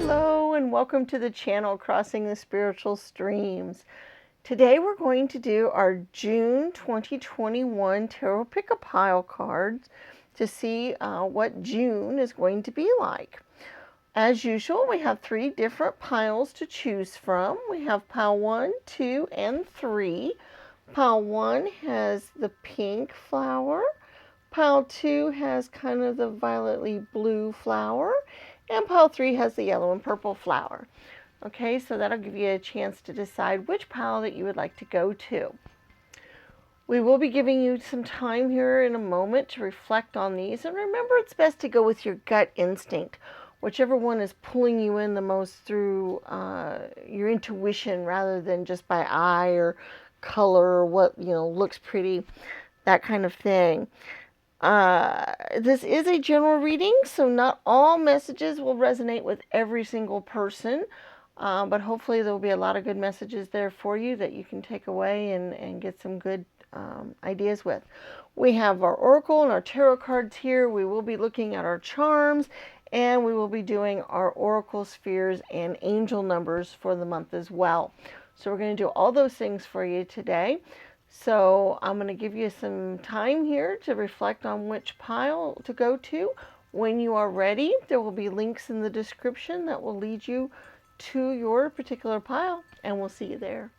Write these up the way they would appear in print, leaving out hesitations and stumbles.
Hello and welcome to the channel Crossing the Spiritual Streams. Today we're going to do our June 2021 Tarot Pick-a-Pile cards to see what June is going to be like. As usual, we have 3 different piles to choose from. We have pile 1, 2, and 3. Pile 1 has the pink flower. Pile 2 has kind of the violetly blue flower. And pile 3 has the yellow and purple flower. Okay, so that'll give you a chance to decide which pile that you would like to go to. We will be giving you some time here in a moment to reflect on these. And remember, it's best to go with your gut instinct. Whichever one is pulling you in the most through your intuition rather than just by eye or color or what, looks pretty, that kind of thing. This is a general reading, so not all messages will resonate with every single person, but hopefully there will be a lot of good messages there for you that you can take away and get some good ideas with. We have our oracle and our tarot cards here. We will be looking at our charms, and we will be doing our oracle spheres and angel numbers for the month as well. So we're going to do all those things for you today. So I'm going to give you some time here to reflect on which pile to go to. When you are ready, there will be links in the description that will lead you to your particular pile, and we'll see you there.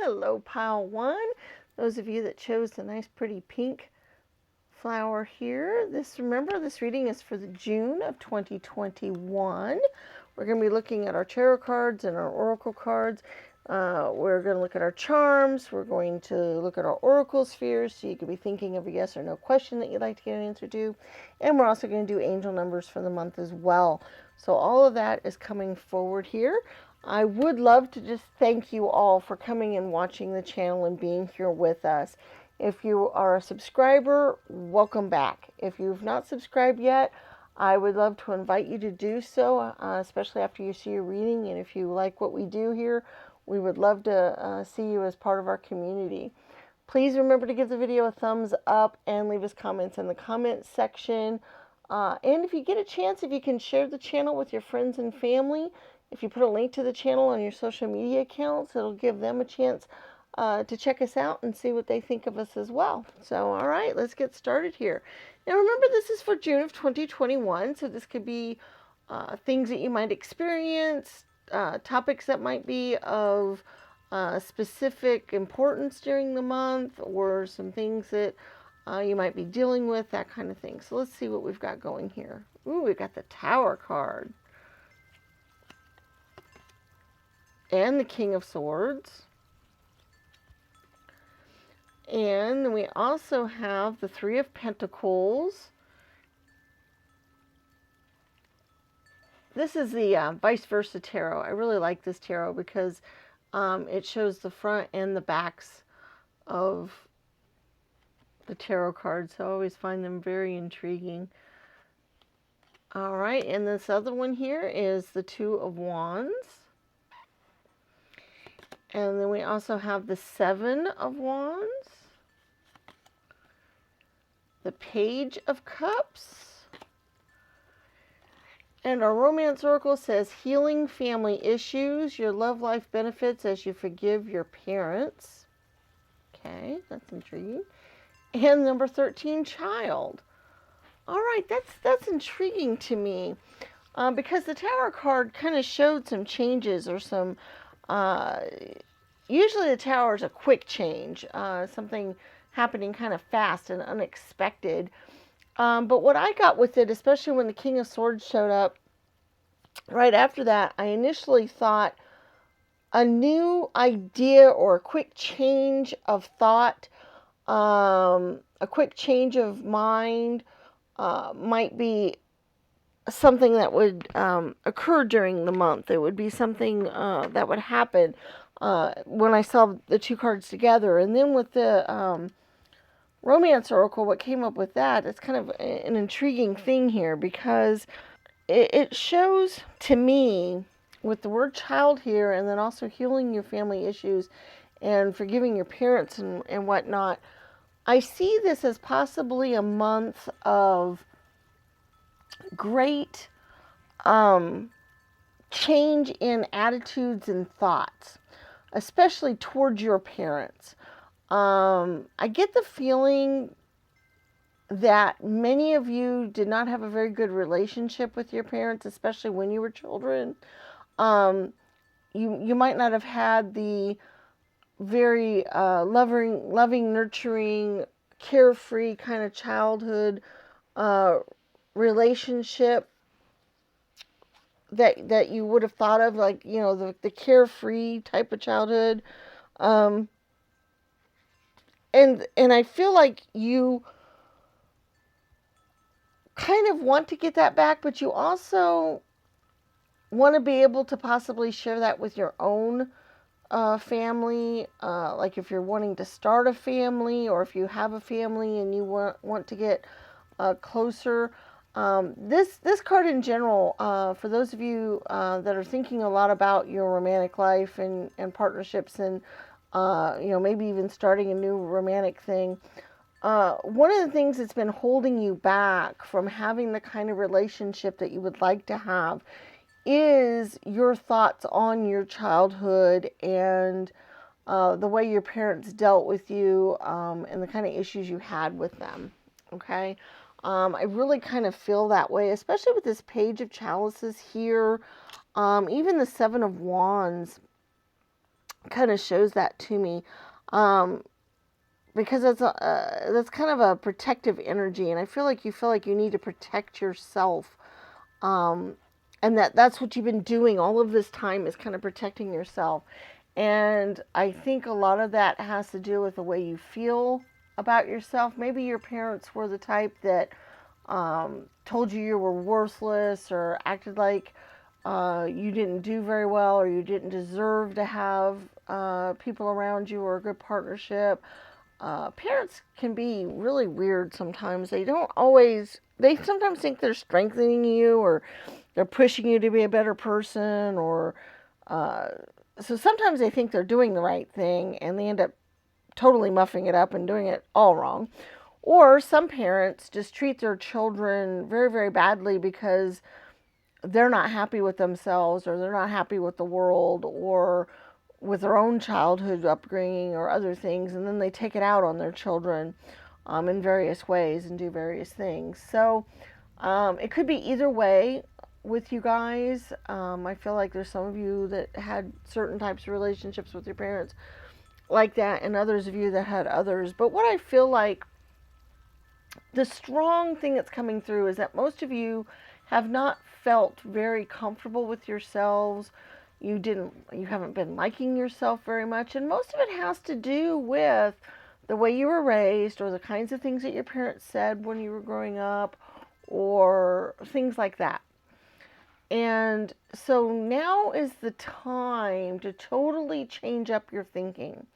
Hello, pile 1. Those of you that chose the nice pretty pink flower here. Remember, this reading is for the June of 2021. We're going to be looking at our tarot cards and our oracle cards. We're going to look at our charms. We're going to look at our oracle spheres, so you could be thinking of a yes or no question that you'd like to get an answer to. And we're also going to do angel numbers for the month as well. So all of that is coming forward here. I would love to just thank you all for coming and watching the channel and being here with us. If you are a subscriber, welcome back. If you've not subscribed yet, I would love to invite you to do so, especially after you see your reading. And if you like what we do here, we would love to see you as part of our community. Please remember to give the video a thumbs up and leave us comments in the comment section. And if you get a chance, if you can share the channel with your friends and family, if you put a link to the channel on your social media accounts, it'll give them a chance to check us out and see what they think of us as well. So, all right, let's get started here. Now, remember, this is for June of 2021, so this could be things that you might experience, topics that might be of specific importance during the month, or some things that you might be dealing with, that kind of thing. So let's see what we've got going here. Ooh, we've got the Tower card. And the King of Swords. And then we also have the 3 of Pentacles. This is the ViceVersa tarot. I really like this tarot because it shows the front and the backs of the tarot cards. So I always find them very intriguing. All right, and this other one here is the 2 of Wands. And then we also have the 7 of Wands, the Page of Cups, and our Romance Oracle says, healing family issues, your love life benefits as you forgive your parents. Okay, that's intriguing. And number 13, Child. All right, that's intriguing to me because the Tower card kind of showed some changes or some... usually the Tower is a quick change, something happening kind of fast and unexpected. But what I got with it, especially when the King of Swords showed up, right after that, I initially thought a new idea or a quick change of thought, a quick change of mind, might be something that would occur during the month. It would be something that would happen when I saw the two cards together. And then with the Romance Oracle, what came up with that, it's kind of an intriguing thing here, because it shows to me, with the word child here, and then also healing your family issues and forgiving your parents and whatnot, I see this as possibly a month of great change in attitudes and thoughts, especially towards your parents. I get the feeling that many of you did not have a very good relationship with your parents, especially when you were children. You might not have had the very loving, nurturing, carefree kind of childhood relationship that you would have thought of, like, the carefree type of childhood. And I feel like you kind of want to get that back, but you also want to be able to possibly share that with your own family, like if you're wanting to start a family, or if you have a family and you want to get closer. This card in general, for those of you that are thinking a lot about your romantic life and partnerships, and maybe even starting a new romantic thing, one of the things that's been holding you back from having the kind of relationship that you would like to have is your thoughts on your childhood and the way your parents dealt with you, and the kind of issues you had with them. Okay? I really kind of feel that way, especially with this Page of Chalices here. Even the Seven of Wands kind of shows that to me. Because that's kind of a protective energy, and I feel like you need to protect yourself. And that's what you've been doing all of this time, is kind of protecting yourself. And I think a lot of that has to do with the way you feel about yourself. Maybe your parents were the type that told you were worthless, or acted like you didn't do very well, or you didn't deserve to have people around you, or a good partnership. Parents can be really weird sometimes. They sometimes think they're strengthening you, or they're pushing you to be a better person, or so sometimes they think they're doing the right thing, and they end up totally muffing it up and doing it all wrong. Or some parents just treat their children very, very badly because they're not happy with themselves, or they're not happy with the world, or with their own childhood upbringing, or other things, and then they take it out on their children in various ways and do various things. So it could be either way with you guys. I feel like there's some of you that had certain types of relationships with your parents like that, and others of you that had others. But what I feel like the strong thing that's coming through is that most of you have not felt very comfortable with yourselves. You haven't been liking yourself very much, and most of it has to do with the way you were raised, or the kinds of things that your parents said when you were growing up, or things like that. And so now is the time to totally change up your thinking,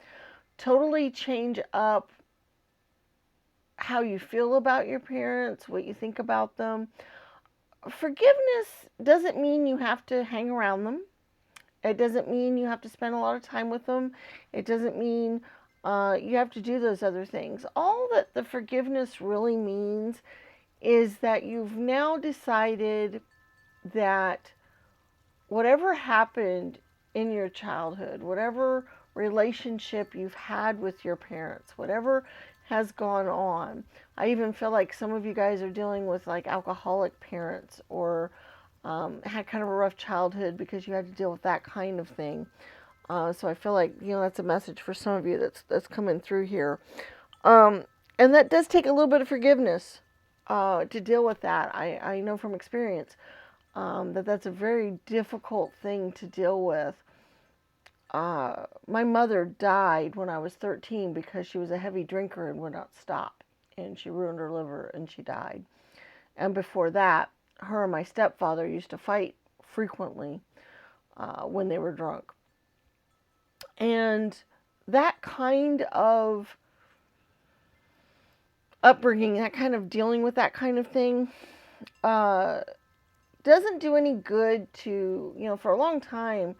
totally change up how you feel about your parents, what you think about them. Forgiveness doesn't mean you have to hang around them. It doesn't mean you have to spend a lot of time with them. It doesn't mean you have to do those other things. All that the forgiveness really means is that you've now decided that whatever happened in your childhood, whatever relationship you've had with your parents, whatever has gone on. I even feel like some of you guys are dealing with like alcoholic parents, or had kind of a rough childhood because you had to deal with that kind of thing. So I feel like, that's a message for some of you that's coming through here. And that does take a little bit of forgiveness to deal with that. I know from experience that's a very difficult thing to deal with. My mother died when I was 13 because she was a heavy drinker and would not stop. And she ruined her liver and she died. And before that, her and my stepfather used to fight frequently when they were drunk. And that kind of upbringing, that kind of dealing with that kind of thing, doesn't do any good to, for a long time,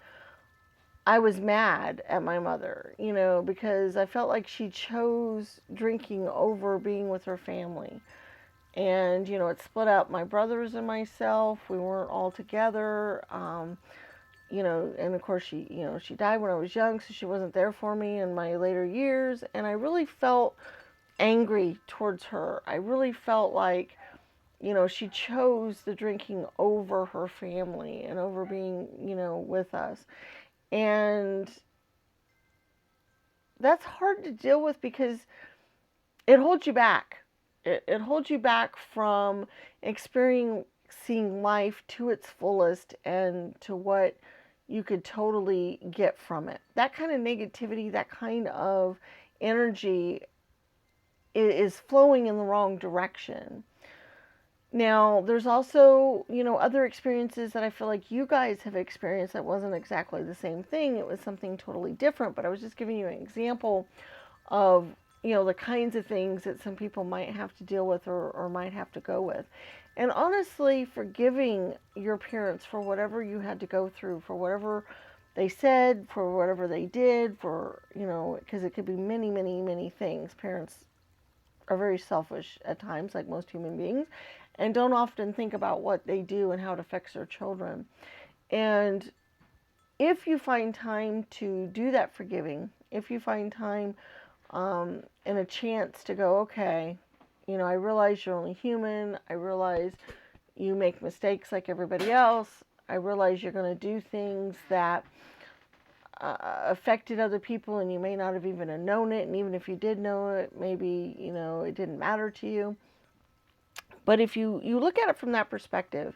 I was mad at my mother, because I felt like she chose drinking over being with her family. And, it split up my brothers and myself. We weren't all together. And of course she died when I was young, so she wasn't there for me in my later years. And I really felt angry towards her. I really felt like, she chose the drinking over her family and over being, with us. And that's hard to deal with because it holds you back. It holds you back from experiencing life to its fullest and to what you could totally get from it. That kind of negativity, that kind of energy is flowing in the wrong direction. Now, there's also, other experiences that I feel like you guys have experienced that wasn't exactly the same thing. It was something totally different, but I was just giving you an example of, the kinds of things that some people might have to deal with or might have to go with. And honestly, forgiving your parents for whatever you had to go through, for whatever they said, for whatever they did, for, because it could be many, many, many things. Parents are very selfish at times, like most human beings, and don't often think about what they do and how it affects their children. And if you find time to do that forgiving, if you find time and a chance to go, okay, I realize you're only human. I realize you make mistakes like everybody else. I realize you're going to do things that affected other people and you may not have even known it. And even if you did know it, maybe, it didn't matter to you. But if you look at it from that perspective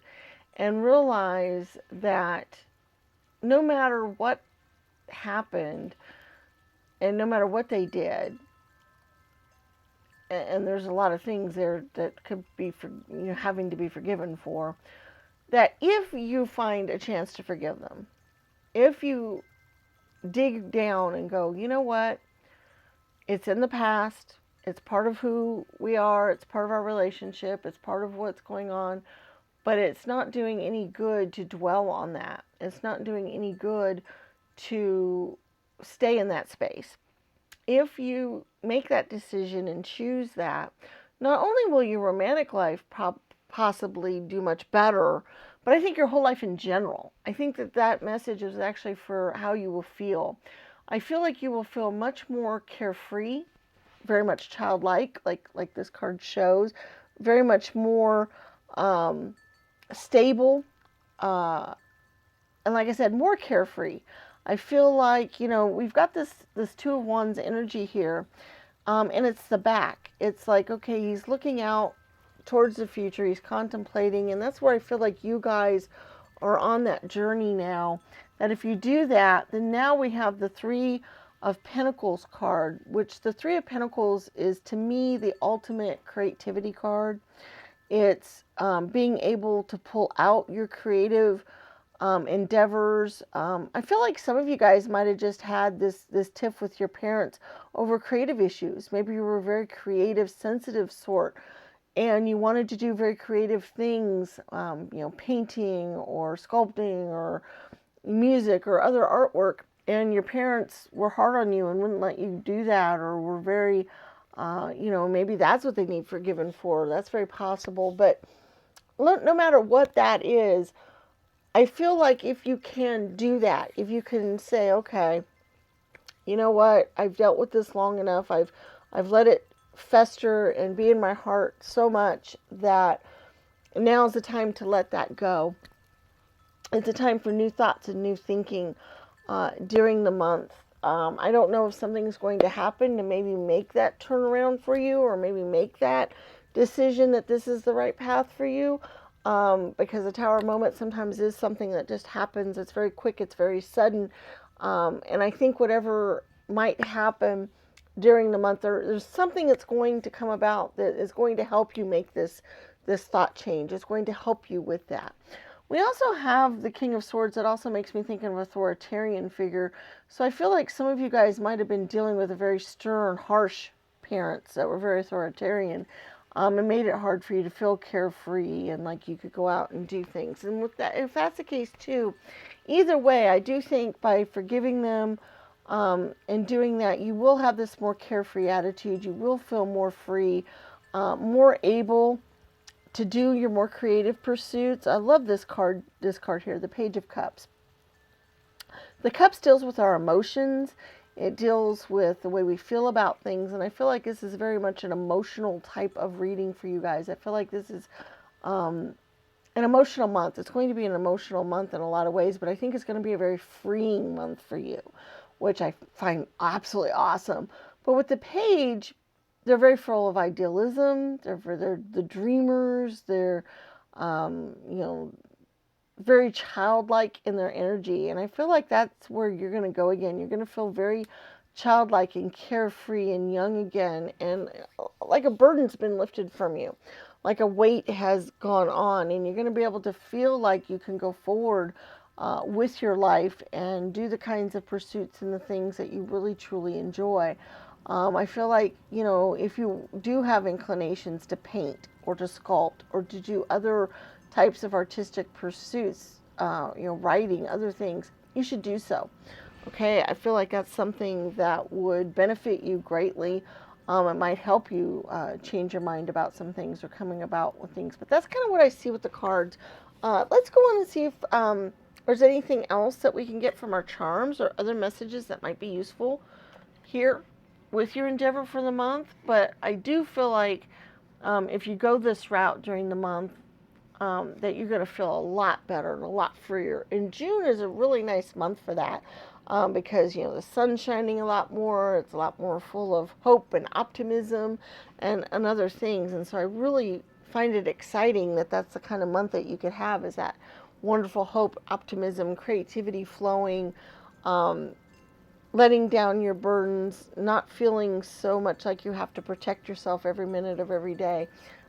and realize that no matter what happened and no matter what they did, and there's a lot of things there that could be having to be forgiven for, that if you find a chance to forgive them, if you dig down and go, you know what, it's in the past, it's part of who we are, it's part of our relationship, it's part of what's going on, but it's not doing any good to dwell on that. It's not doing any good to stay in that space. If you make that decision and choose that, not only will your romantic life possibly do much better, but I think your whole life in general. I think that message is actually for how you will feel. I feel like you will feel much more carefree, very much childlike, like this card shows, very much more stable, and like I said, more carefree. I feel like, we've got this Two of Wands energy here, and it's the back. It's like, okay, he's looking out towards the future, he's contemplating, and that's where I feel like you guys are on that journey now, that if you do that, then now we have the Three of Pentacles card, which the Three of Pentacles is, to me, the ultimate creativity card. It's being able to pull out your creative endeavors. I feel like some of you guys might have just had this tiff with your parents over creative issues. Maybe you were a very creative, sensitive sort, and you wanted to do very creative things, painting or sculpting or music or other artwork, and your parents were hard on you and wouldn't let you do that, or were very, maybe that's what they need forgiven for. That's very possible. But no matter what that is, I feel like if you can do that, if you can say, okay, you know what, I've dealt with this long enough, I've let it fester and be in my heart so much that now's the time to let that go. It's a time for new thoughts and new thinking during the month. I don't know if something's going to happen to maybe make that turnaround for you, or maybe make that decision that this is the right path for you. Because the Tower moment sometimes is something that just happens. It's very quick. It's very sudden. And I think whatever might happen during the month, there's something that's going to come about that is going to help you make this this thought change. It's going to help you with that. We also have the King of Swords. That also makes me think of an authoritarian figure. So I feel like some of you guys might have been dealing with a very stern, harsh parents that were very authoritarian. It made it hard for you to feel carefree and like you could go out and do things. And with that, if that's the case too, either way, I do think by forgiving them and doing that, you will have this more carefree attitude. You will feel more free, more able to do your more creative pursuits. I love this card here, the Page of Cups. The Cups deals with our emotions. It deals with the way we feel about things, and I feel like this is very much an emotional type of reading for you guys. I feel like this is an emotional month. It's going to be an emotional month in a lot of ways, but I think it's going to be a very freeing month for you, which I find absolutely awesome. But with the Page, they're very full of idealism. They're the dreamers. They're, very childlike in their energy. And I feel like that's where you're going to go again. You're going to feel very childlike and carefree and young again. And like a burden's been lifted from you. Like a weight has gone on. And you're going to be able to feel like you can go forward with your life and do the kinds of pursuits and the things that you really, truly enjoy. I feel like, if you do have inclinations to paint or to sculpt or to do other types of artistic pursuits, writing, other things, you should do so. Okay, I feel like that's something that would benefit you greatly. It might help you change your mind about some things or coming about with things. But that's kind of what I see with the cards. Let's go on and see if there's anything else that we can get from our charms or other messages that might be useful here with your endeavor for the month. But I do feel like if you go this route during the month, that you're going to feel a lot better and a lot freer. And June is a really nice month for that because, the sun's shining a lot more. It's a lot more full of hope and optimism and other things. And so I really find it exciting that that's the kind of month that you could have, is that wonderful hope, optimism, creativity flowing, letting down your burdens, not feeling so much like you have to protect yourself every minute of every day.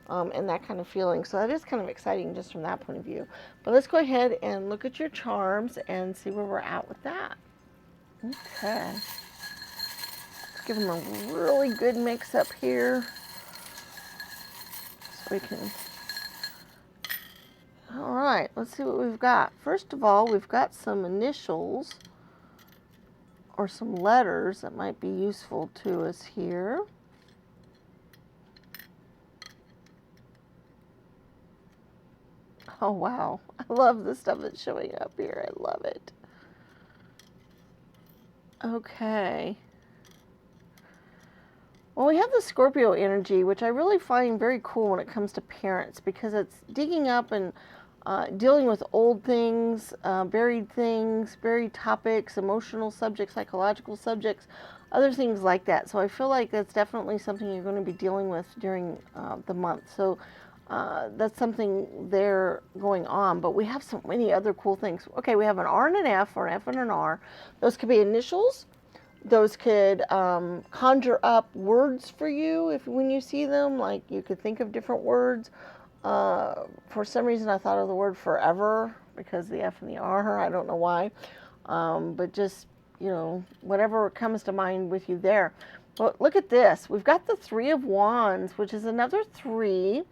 And that kind of feeling. So that is kind of exciting just from that point of view. But let's go ahead and look at your charms and see where we're at with that. Okay. Let's give them a really good mix up here. So we can... All right, let's see what we've got. First of all, we've got some initials or some letters that might be useful to us here. Oh, wow. I love the stuff that's showing up here. I love it. Okay. Well, we have the Scorpio energy, which I really find very cool when it comes to parents, because it's digging up and dealing with old things, buried topics, emotional subjects, psychological subjects, other things like that. So I feel like that's definitely something you're going to be dealing with during the month. So that's something there going on, but we have so many other cool things. Okay, we have an R and an F, or an F and an R. Those could be initials. Those could conjure up words for you when you see them. Like, you could think of different words. For some reason, I thought of the word forever because the F and the R. I don't know why, but just, whatever comes to mind with you there. But look at this. We've got the Three of Wands, which is another 3.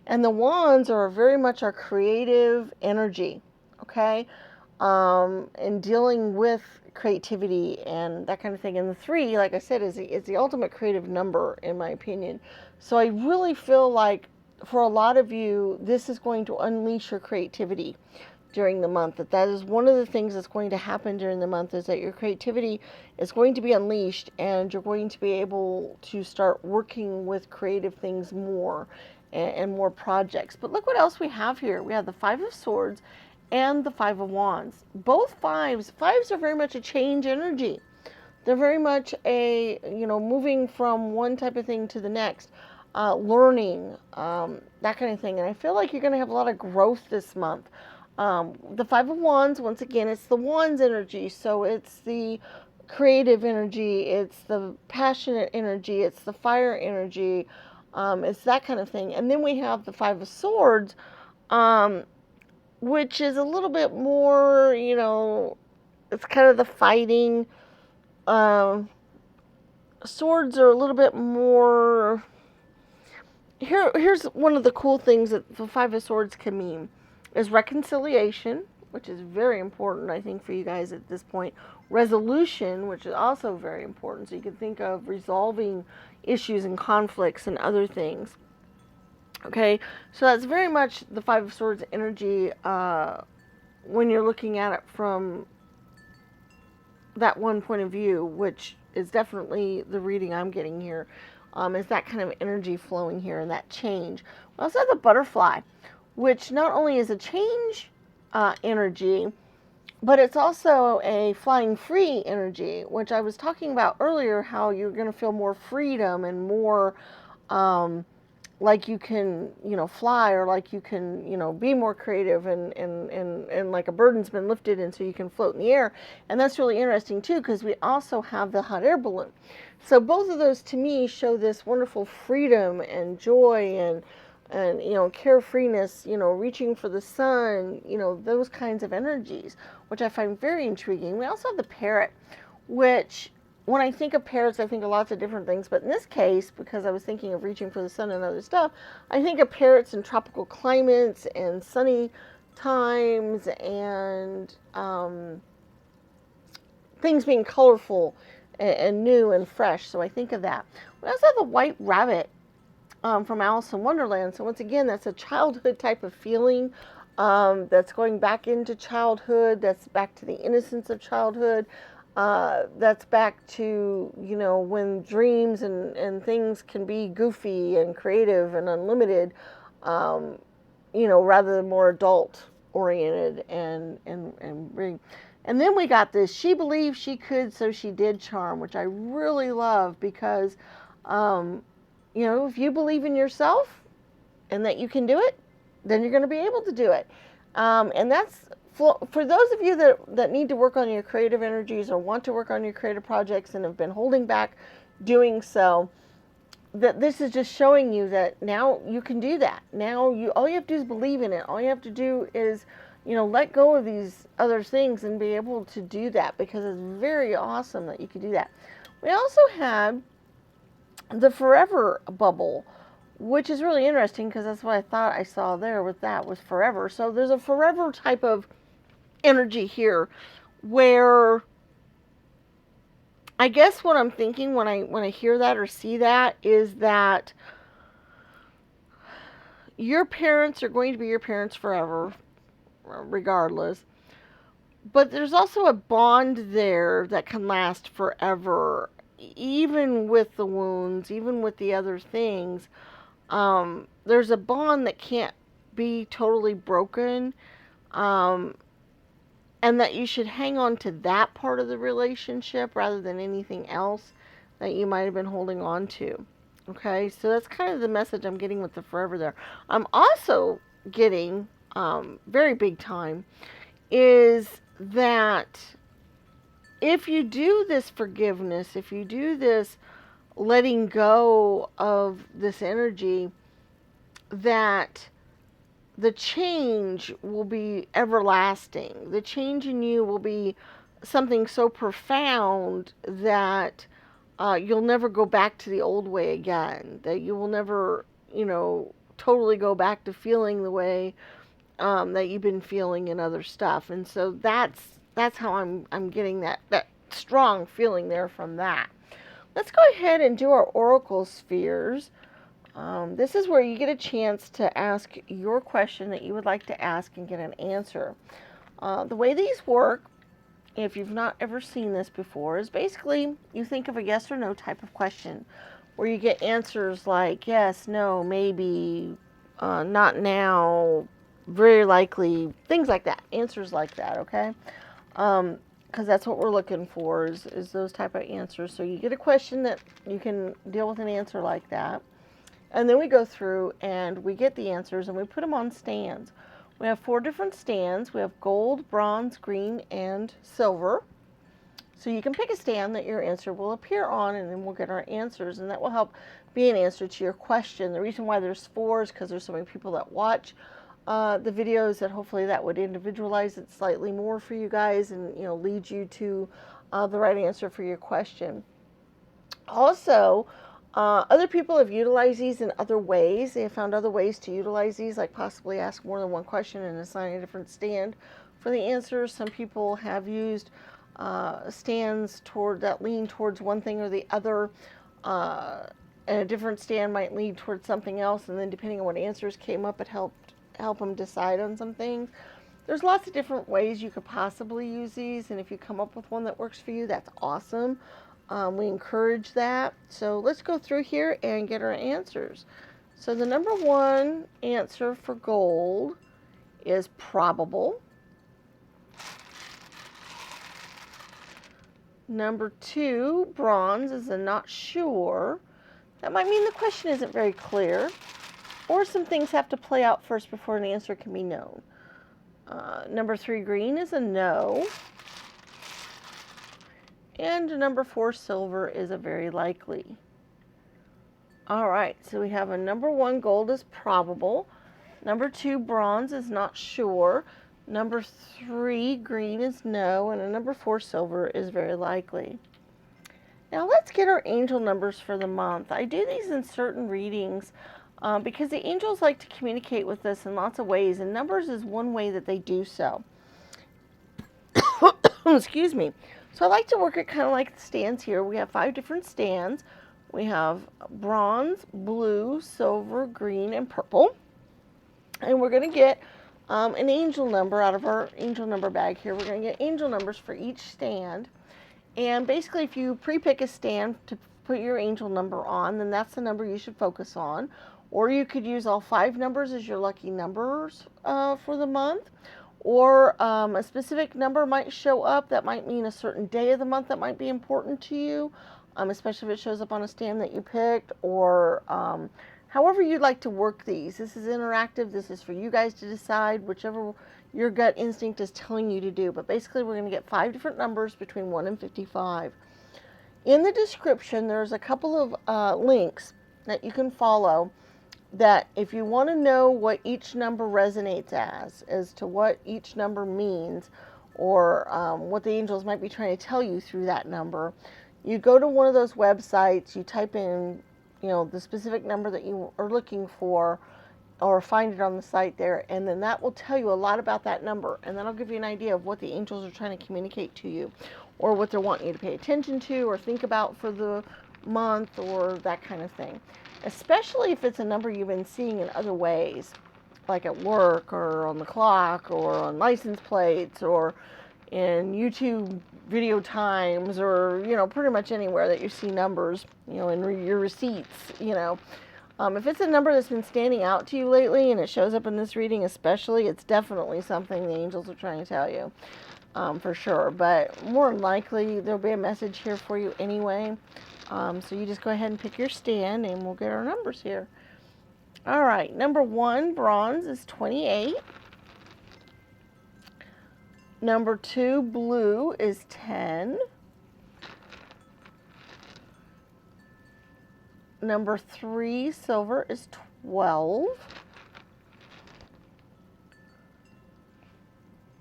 And the wands are very much our creative energy, okay? And dealing with creativity and that kind of thing. And the 3, like I said, is the ultimate creative number, in my opinion. So I really feel like for a lot of you, this is going to unleash your creativity during the month. That is one of the things that's going to happen during the month, is that your creativity is going to be unleashed and you're going to be able to start working with creative things more and more projects. But look what else we have here. We have the Five of Swords and the Five of Wands. Both fives are very much a change energy. They're very much a, moving from one type of thing to the next, learning, that kind of thing. And I feel like you're going to have a lot of growth this month. The Five of Wands, once again, it's the Wands energy. So it's the creative energy, it's the passionate energy, it's the fire energy. It's that kind of thing. And then we have the Five of Swords, which is a little bit more, it's kind of the fighting. Swords are a little bit more. Here's one of the cool things that the Five of Swords can mean is reconciliation, which is very important, I think, for you guys at this point. Resolution, which is also very important. So you can think of resolving issues and conflicts and other things. Okay, so that's very much the Five of Swords energy when you're looking at it from that one point of view, which is definitely the reading I'm getting here, is that kind of energy flowing here and that change. We also have the butterfly, which not only is a change energy, but it's also a flying free energy, which I was talking about earlier, how you're going to feel more freedom and more like you can, fly, or like you can, be more creative, and like a burden's been lifted, and so you can float in the air. And that's really interesting too, because we also have the hot air balloon. So both of those to me show this wonderful freedom and joy and carefreeness, reaching for the sun, those kinds of energies, which I find very intriguing. We also have the parrot, which, when I think of parrots, I think of lots of different things, but in this case, because I was thinking of reaching for the sun and other stuff, I think of parrots in tropical climates and sunny times, and things being colorful and new and fresh, so I think of that. We also have the white rabbit from Alice in Wonderland. So once again, that's a childhood type of feeling, that's going back into childhood, that's back to the innocence of childhood, that's back to, when dreams and things can be goofy and creative and unlimited, rather than more adult oriented and bring. And then we got this "she believed she could, so she did" charm, which I really love, because if you believe in yourself and that you can do it, then you're going to be able to do it. And that's for those of you that need to work on your creative energies, or want to work on your creative projects and have been holding back doing so, that this is just showing you that now you can do that. Now all you have to do is believe in it. All you have to do is, let go of these other things and be able to do that, because it's very awesome that you can do that. We also had the forever bubble, which is really interesting, because that's what I thought I saw there with that, was forever. So there's a forever type of energy here, where I guess what I'm thinking when I hear that or see that is that your parents are going to be your parents forever, regardless. But there's also a bond there that can last forever, even with the wounds, even with the other things. There's a bond that can't be totally broken, and that you should hang on to that part of the relationship rather than anything else that you might have been holding on to. Okay, so that's kind of the message I'm getting with the forever there. I'm also getting, very big time, is that if you do this forgiveness, if you do this letting go of this energy, that the change will be everlasting. The change in you will be something so profound that you'll never go back to the old way again. That you will never, totally go back to feeling the way that you've been feeling in other stuff. And so that's how I'm getting that strong feeling there from that. Let's go ahead and do our oracle spheres. This is where you get a chance to ask your question that you would like to ask and get an answer. The way these work, if you've not ever seen this before, is basically you think of a yes or no type of question, where you get answers like yes, no, maybe, not now, very likely, things like that. Answers like that, okay? Because that's what we're looking for, is those type of answers. So you get a question that you can deal with an answer like that. And then we go through and we get the answers and we put them on stands. We have 4 different stands. We have gold, bronze, green, and silver. So you can pick a stand that your answer will appear on, and then we'll get our answers, and that will help be an answer to your question. The reason why there's 4 is because there's so many people that watch the videos, that hopefully that would individualize it slightly more for you guys, and lead you to the right answer for your question. Also, other people have utilized these in other ways. They have found other ways to utilize these, like possibly ask more than one question and assign a different stand for the answers. Some people have used stands that lean towards one thing or the other, and a different stand might lean towards something else, and then depending on what answers came up, it helped them decide on some things. There's lots of different ways you could possibly use these, and if you come up with one that works for you, that's awesome. We encourage that. So let's go through here and get our answers. So the number 1 answer for gold is probable. Number 2, bronze, is a not sure. That might mean the question isn't very clear, or some things have to play out first before an answer can be known. Number 3, green, is a no. And number 4, silver, is a very likely. All right, so we have a number 1, gold, is probable. Number 2, bronze, is not sure. Number 3, green, is no. And a number 4, silver, is very likely. Now let's get our angel numbers for the month. I do these in certain readings because the angels like to communicate with us in lots of ways, and numbers is one way that they do so. Excuse me. So I like to work it kind of like the stands here. We have 5 different stands. We have bronze, blue, silver, green, and purple. And we're going to get an angel number out of our angel number bag here. We're going to get angel numbers for each stand. And basically, if you pre-pick a stand to put your angel number on, then that's the number you should focus on. Or you could use all 5 numbers as your lucky numbers for the month. Or a specific number might show up. That might mean a certain day of the month that might be important to you, especially if it shows up on a stand that you picked, or however you'd like to work these. This is interactive. This is for you guys to decide, whichever your gut instinct is telling you to do. But basically, we're going to get 5 different numbers between 1 and 55. In the description, there's a couple of links that you can follow, that if you want to know what each number resonates as to what each number means, or what the angels might be trying to tell you through that number, you go to one of those websites, you type in, the specific number that you are looking for, or find it on the site there, and then that will tell you a lot about that number, and that'll give you an idea of what the angels are trying to communicate to you, or what they're wanting you to pay attention to, or think about for the month, or that kind of thing. Especially if it's a number you've been seeing in other ways, like at work, or on the clock, or on license plates, or in YouTube video times, or pretty much anywhere that you see numbers, in your receipts. If it's a number that's been standing out to you lately and it shows up in this reading especially, it's definitely something the angels are trying to tell you, for sure. But more than likely, there'll be a message here for you anyway. So you just go ahead and pick your stand, and we'll get our numbers here. All right, number 1, bronze, is 28. Number 2, blue, is 10. Number 3, silver, is 12.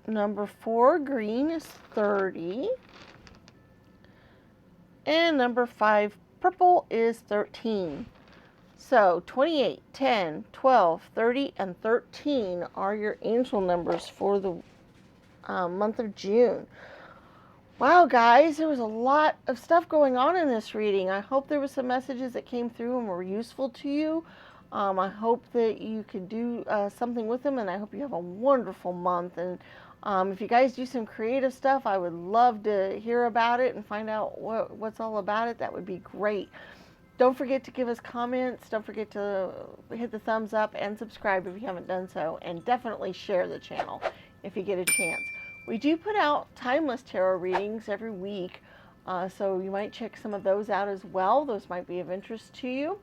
Number 4, green, is 30. And number 5, purple, is 13. So 28, 10, 12, 30, and 13 are your angel numbers for the month of June. Wow, guys, there was a lot of stuff going on in this reading. I hope there were some messages that came through and were useful to you. I hope that you could do something with them, and I hope you have a wonderful month. And if you guys do some creative stuff, I would love to hear about it and find out what's all about it. That would be great. Don't forget to give us comments. Don't forget to hit the thumbs up and subscribe if you haven't done so. And definitely share the channel if you get a chance. We do put out timeless tarot readings every week, so you might check some of those out as well. Those might be of interest to you.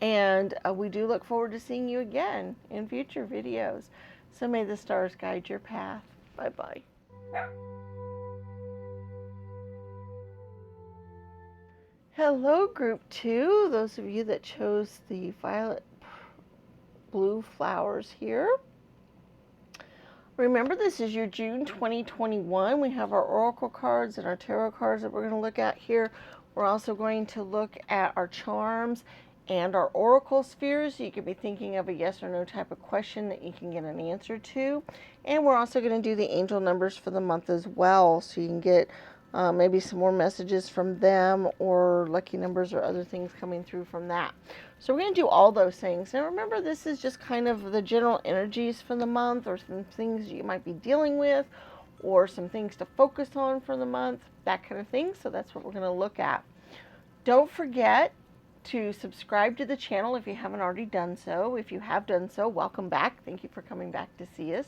And we do look forward to seeing you again in future videos. So may the stars guide your path. Bye-bye. Hello, Group 2. Those of you that chose the violet blue flowers here. Remember, this is your June 2021. We have our oracle cards and our tarot cards that we're going to look at here. We're also going to look at our charms and our oracle spheres. You could be thinking of a yes or no type of question that you can get an answer to. And we're also going to do the angel numbers for the month as well, so you can get maybe some more messages from them or lucky numbers or other things coming through from that. So we're going to do all those things. Now remember, this is just kind of the general energies for the month, or some things you might be dealing with, or some things to focus on for the month, that kind of thing. So that's what we're going to look at. Don't forget to subscribe to the channel if you haven't already done so. If you have done so, welcome back. Thank you for coming back to see us.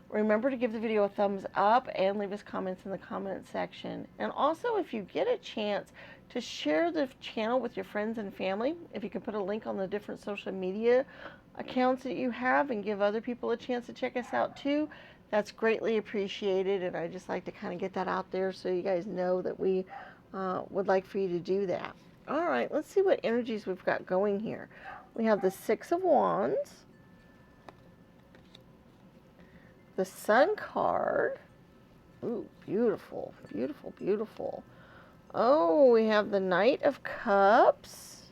Remember to give the video a thumbs up and leave us comments in the comment section. And also, if you get a chance to share the channel with your friends and family, if you can put a link on the different social media accounts that you have and give other people a chance to check us out too, that's greatly appreciated. And I just like to kind of get that out there so you guys know that we would like for you to do that. All right, let's see what energies we've got going here. We have the Six of Wands, the Sun card. Ooh, beautiful, beautiful, beautiful. Oh, we have the Knight of Cups.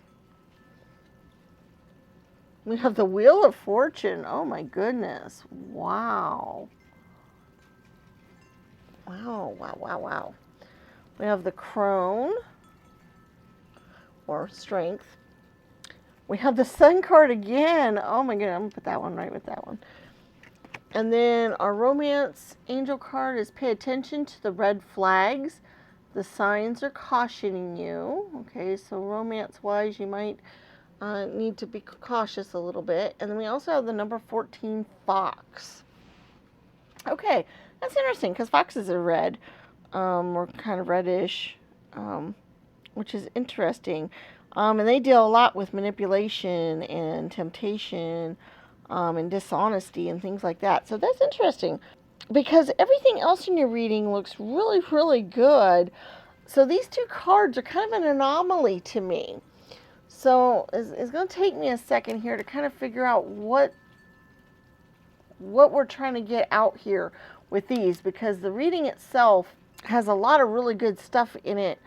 We have the Wheel of Fortune. Oh my goodness. Wow. Wow, wow, wow, wow. We have the Crone, or Strength. We have the Sun card again. Oh my goodness, I'm going to put that one right with that one. And then our Romance Angel card is pay attention to the red flags. The signs are cautioning you. Okay, so romance-wise, you might need to be cautious a little bit. And then we also have the number 14, Fox. Okay, that's interesting because foxes are red, or kind of reddish, which is interesting. And they deal a lot with manipulation and temptation, and dishonesty and things like that. So that's interesting because everything else in your reading looks really, really good. So these two cards are kind of an anomaly to me. So it's going to take me a second here to kind of figure out what we're trying to get out here with these, because the reading itself has a lot of really good stuff in it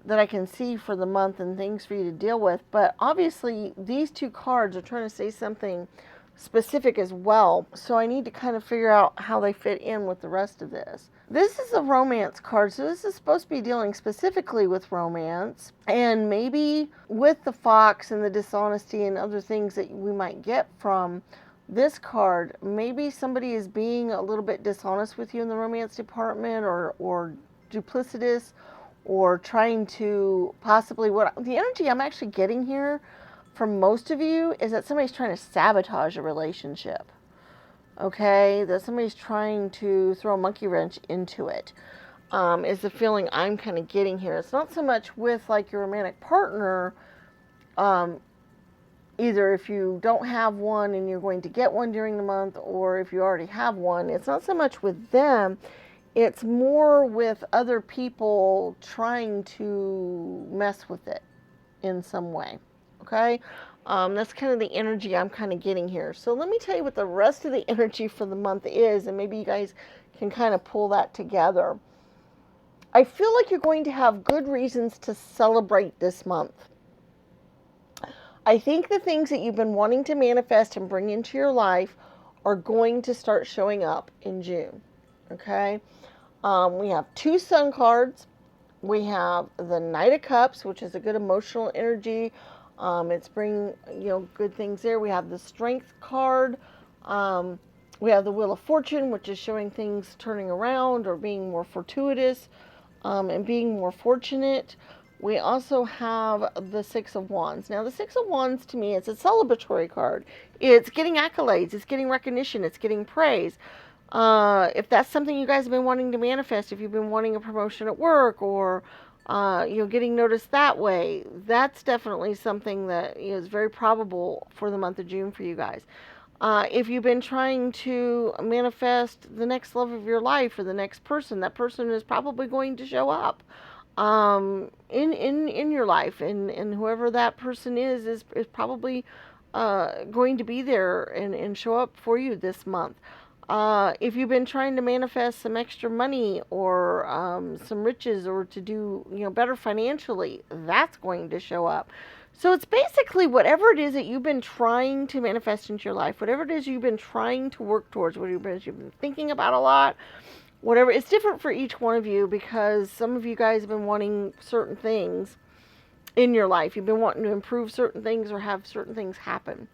that I can see for the month and things for you to deal with. But obviously these two cards are trying to say something specific as well. So I need to kind of figure out how they fit in with the rest of this. This is a romance card, so this is supposed to be dealing specifically with romance, and maybe with the fox and the dishonesty and other things that we might get from this card. Maybe somebody is being a little bit dishonest with you in the romance department, or duplicitous, or trying to possibly, what the energy I'm actually getting here from most of you is that somebody's trying to sabotage a relationship. Okay, that somebody's trying to throw a monkey wrench into it, is the feeling I'm kind of getting here. It's not so much with like your romantic partner, either if you don't have one and you're going to get one during the month, or if you already have one. It's not so much with them. It's more with other people trying to mess with it in some way. Okay? That's kind of the energy I'm kind of getting here. So let me tell you what the rest of the energy for the month is, and maybe you guys can kind of pull that together. I feel like you're going to have good reasons to celebrate this month. I think the things that you've been wanting to manifest and bring into your life are going to start showing up in June. Okay? We have two Sun cards. We have the Knight of Cups, which is a good emotional energy. It's bringing, good things there. We have the Strength card. We have the Wheel of Fortune, which is showing things turning around or being more fortuitous, and being more fortunate. We also have the Six of Wands. Now, the Six of Wands, to me, it's a celebratory card. It's getting accolades. It's getting recognition. It's getting praise. If that's something you guys have been wanting to manifest, if you've been wanting a promotion at work, or getting noticed that way, that's definitely something that is very probable for the month of June for you guys. If you've been trying to manifest the next love of your life or the next person, that person is probably going to show up. in your life, and whoever that person is probably going to be there and show up for you this month. If you've been trying to manifest some extra money or some riches, or to do better financially, that's going to show up. So it's basically whatever it is that you've been trying to manifest into your life, whatever it is you've been trying to work towards, whatever it is you've been thinking about a lot, whatever. It's different for each one of you, because some of you guys have been wanting certain things in your life. You've been wanting to improve certain things or have certain things happen.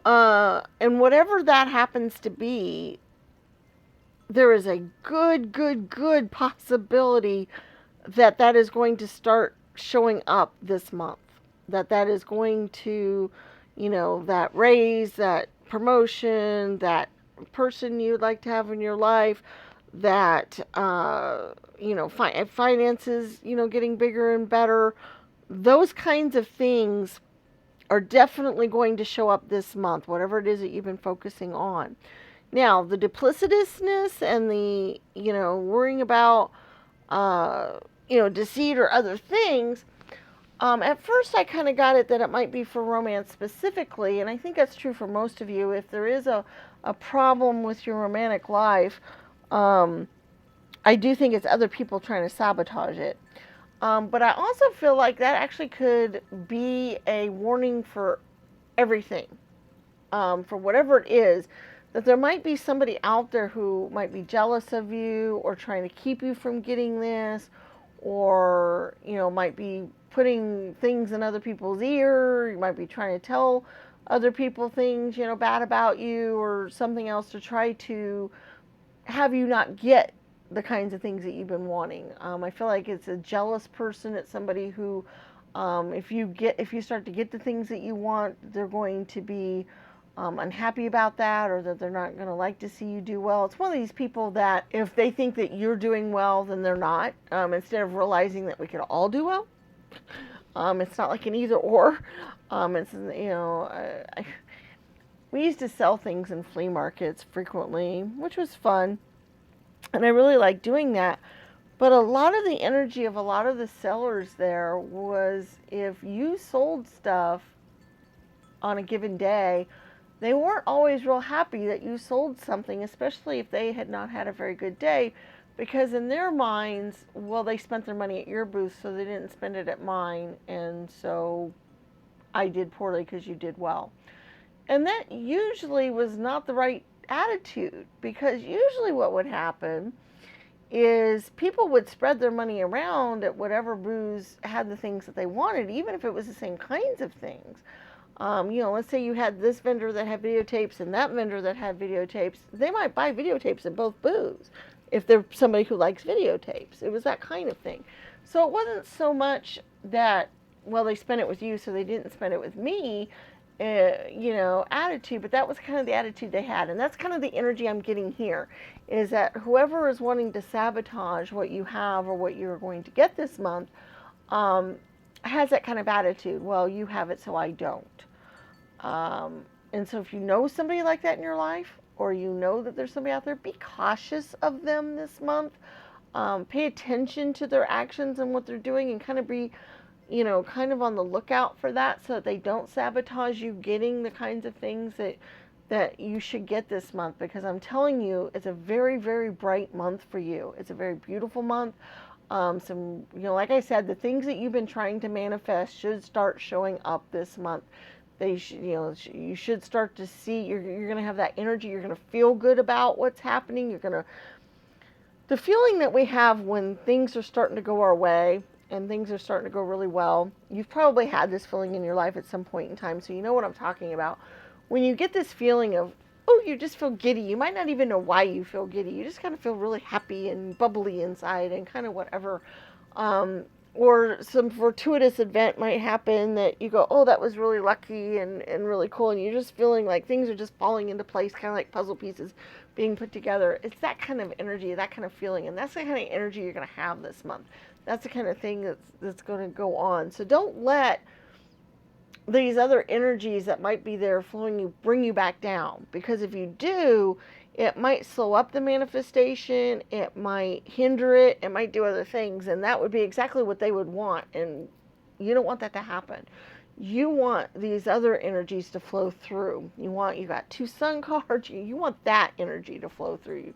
And whatever that happens to be, there is a good possibility that that is going to start showing up this month. That is going to, that raise, that promotion, that person you'd like to have in your life, that, finances, getting bigger and better. Those kinds of things are definitely going to show up this month, whatever it is that you've been focusing on. Now, the duplicitousness and the, worrying about, deceit or other things, at first I kind of got it that it might be for romance specifically, and I think that's true for most of you. If there is a problem with your romantic life, I do think it's other people trying to sabotage it. But I also feel like that actually could be a warning for everything, for whatever it is, that there might be somebody out there who might be jealous of you or trying to keep you from getting this, or, might be putting things in other people's ear. You might be trying to tell other people things, bad about you or something else to try to have you not get the kinds of things that you've been wanting. I feel like it's a jealous person. It's somebody who, if you start to get the things that you want, they're going to be unhappy about that, or that they're not going to like to see you do well. It's one of these people that if they think that you're doing well, then they're not. Instead of realizing that we can all do well. It's not like an either or. It's, we used to sell things in flea markets frequently, which was fun. And I really liked doing that. But a lot of the energy of a lot of the sellers there was, if you sold stuff on a given day, they weren't always real happy that you sold something, especially if they had not had a very good day, because in their minds, well, they spent their money at your booth, so they didn't spend it at mine, and so I did poorly because you did well. And that usually was not the right attitude, because usually what would happen is people would spread their money around at whatever booths had the things that they wanted, even if it was the same kinds of things. Let's say you had this vendor that had videotapes and that vendor that had videotapes. They might buy videotapes at both booths if they're somebody who likes videotapes. It was that kind of thing. So it wasn't so much that, well, they spent it with you, so they didn't spend it with me, attitude, but that was kind of the attitude they had. And that's kind of the energy I'm getting here, is that whoever is wanting to sabotage what you have or what you're going to get this month has that kind of attitude. Well, you have it, so I don't. And so if you know somebody like that in your life, or you know that there's somebody out there, be cautious of them this month. Pay attention to their actions and what they're doing, and kind of be, kind of on the lookout for that, so that they don't sabotage you getting the kinds of things that you should get this month. Because I'm telling you, it's a very, very bright month for you. It's a very beautiful month. Like I said, the things that you've been trying to manifest should start showing up this month. They should, you should start to see, you're going to have that energy. You're going to feel good about what's happening. The feeling that we have when things are starting to go our way and things are starting to go really well, you've probably had this feeling in your life at some point in time, so you know what I'm talking about. When you get this feeling of, you just feel giddy. You might not even know why you feel giddy. You just kind of feel really happy and bubbly inside and kind of whatever. Or some fortuitous event might happen that you go, oh, that was really lucky and really cool. And you're just feeling like things are just falling into place, kind of like puzzle pieces being put together. It's that kind of energy, that kind of feeling. And that's the kind of energy you're going to have this month. That's the kind of thing that's going to go on. So don't let these other energies that might be there flowing you bring you back down, because if you do, it might slow up the manifestation, it might hinder it, it might do other things, and that would be exactly what they would want, and you don't want that to happen. You want these other energies to flow through. You got 2 sun cards, you want that energy to flow through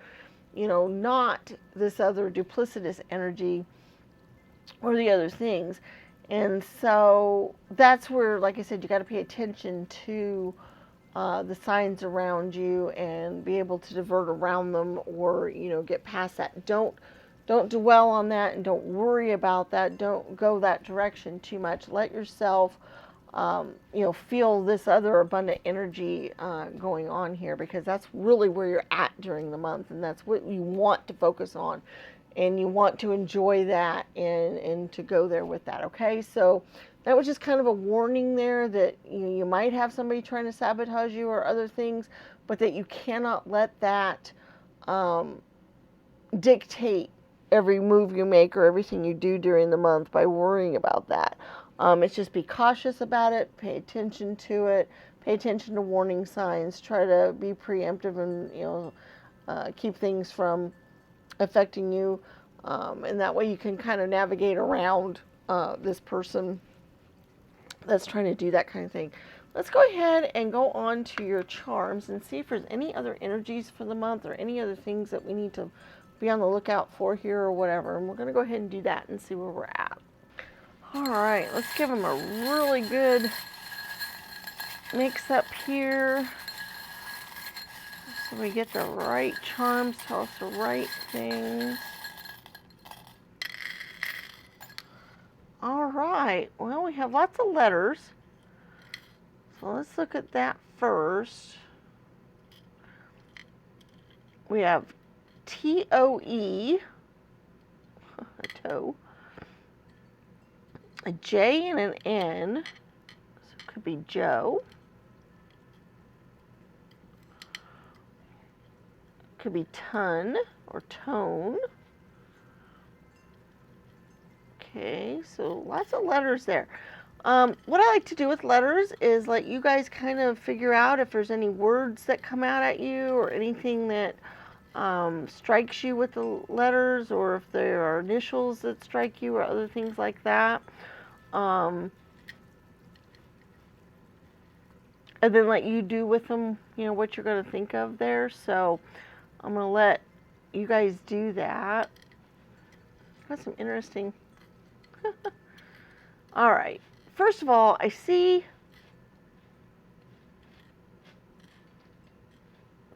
you. Not this other duplicitous energy or the other things. And so that's where, like I said, you got to pay attention to the signs around you and be able to divert around them, or get past that. Don't dwell on that, and don't worry about that. Don't go that direction too much. Let yourself feel this other abundant energy going on here, because that's really where you're at during the month, and that's what you want to focus on, and you want to enjoy that, and to go there with that. Okay, so that was just kind of a warning there that you might have somebody trying to sabotage you or other things, but that you cannot let that dictate every move you make or everything you do during the month by worrying about that. It's just be cautious about it, pay attention to it, pay attention to warning signs, try to be preemptive, and keep things from affecting you, and that way you can kind of navigate around this person that's trying to do that kind of thing. Let's go ahead and go on to your charms and see if there's any other energies for the month, or any other things that we need to be on the lookout for here or whatever. And we're going to go ahead and do that and see where we're at. All right, let's give them a really good mix up here, so we get the right charms, tell us the right things. All right, well, we have lots of letters, so let's look at that first. We have T-O-E, a toe, a J and an N, so it could be Joe. Could be ton or tone. Okay, so lots of letters there. What I like to do with letters is let you guys kind of figure out if there's any words that come out at you, or anything that strikes you with the letters, or if there are initials that strike you, or other things like that. And then let you do with them, what you're going to think of there. So I'm going to let you guys do that. Got some interesting... All right. First of all, I see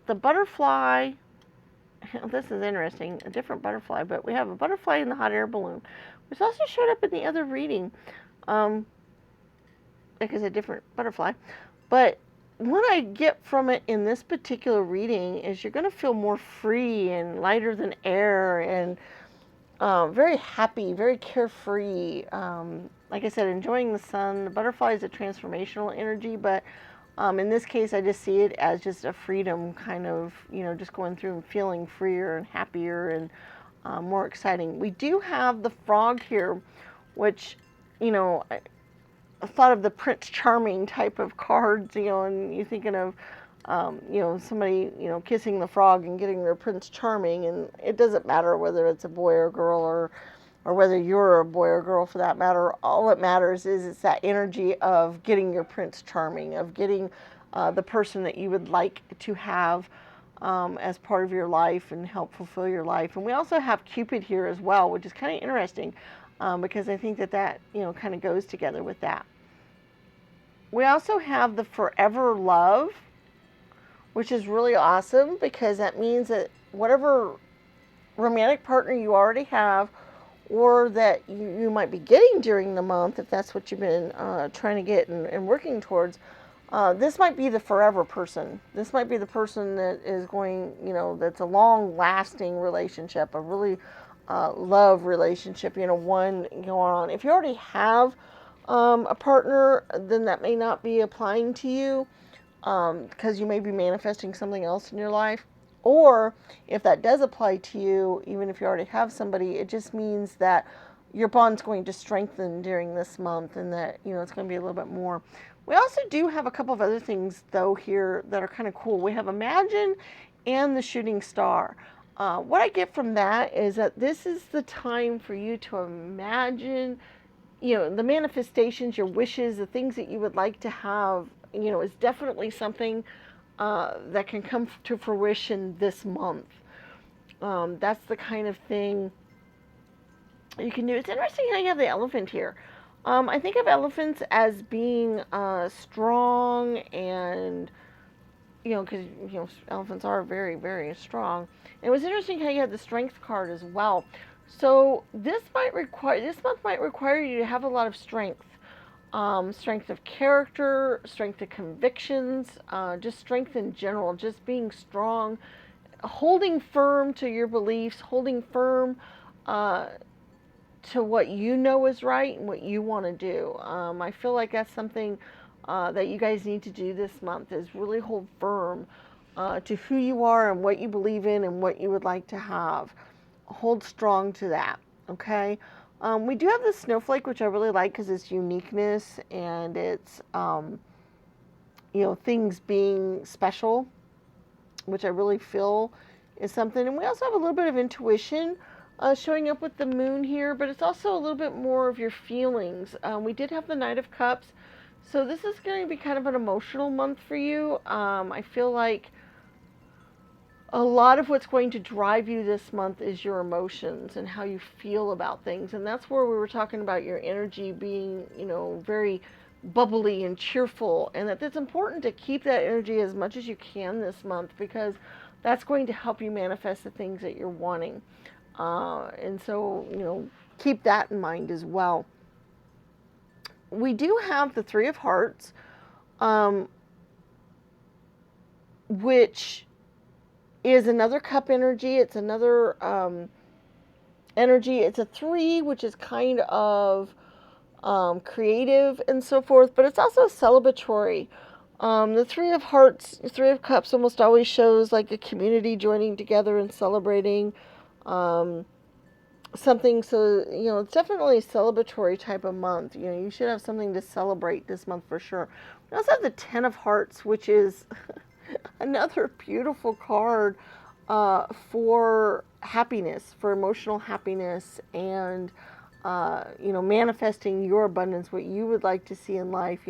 the butterfly. This is interesting. A different butterfly, but we have a butterfly in the hot air balloon, which also showed up in the other reading. Like it's a different butterfly. But what I get from it in this particular reading is you're going to feel more free and lighter than air, and very happy, very carefree. Like I said, enjoying the sun. The butterfly is a transformational energy, but in this case, I just see it as just a freedom kind of, just going through and feeling freer and happier and more exciting. We do have the frog here, which, I thought of the Prince Charming type of cards, and you're thinking of, somebody, kissing the frog and getting their Prince Charming, and it doesn't matter whether it's a boy or girl, or whether you're a boy or girl for that matter. All that matters is it's that energy of getting your Prince Charming, of getting the person that you would like to have as part of your life and help fulfill your life. And we also have Cupid here as well, which is kind of interesting, because I think that kind of goes together with that. We also have the Forever Love, which is really awesome, because that means that whatever romantic partner you already have, or that you might be getting during the month, if that's what you've been trying to get and working towards, this might be the forever person. This might be the person that is going, that's a long-lasting relationship, a really love relationship, one going on. If you already have a partner, then that may not be applying to you, because you may be manifesting something else in your life. Or if that does apply to you, even if you already have somebody, it just means that your bond's going to strengthen during this month, and that, it's going to be a little bit more. We also do have a couple of other things, though, here that are kind of cool. We have Imagine and the shooting star. What I get from that is that this is the time for you to imagine, the manifestations, your wishes, the things that you would like to have, is definitely something that can come to fruition this month. That's the kind of thing you can do. It's interesting how you have the elephant here. I think of elephants as being strong and, because, elephants are very, very strong. And it was interesting how you had the strength card as well. So this month might require you to have a lot of strength. Strength of character, strength of convictions, just strength in general, just being strong, holding firm to your beliefs, holding firm to what you know is right and what you want to do. I feel like that's something that you guys need to do this month, is really hold firm to who you are and what you believe in and what you would like to have. Hold strong to that, okay? We do have the snowflake, which I really like because it's uniqueness and it's, things being special, which I really feel is something. And we also have a little bit of intuition showing up with the moon here, but it's also a little bit more of your feelings. We did have the Knight of Cups, so this is going to be kind of an emotional month for you. I feel like a lot of what's going to drive you this month is your emotions and how you feel about things. And that's where we were talking about your energy being, very bubbly and cheerful. And that it's important to keep that energy as much as you can this month, because that's going to help you manifest the things that you're wanting. And so, keep that in mind as well. We do have the Three of Hearts, which is another cup energy. It's another energy. It's a 3, which is kind of creative and so forth, but it's also celebratory. The Three of Hearts, Three of Cups almost always shows like a community joining together and celebrating something. So, it's definitely a celebratory type of month. You should have something to celebrate this month for sure. We also have the Ten of Hearts, which is another beautiful card for happiness, for emotional happiness, and manifesting your abundance, what you would like to see in life,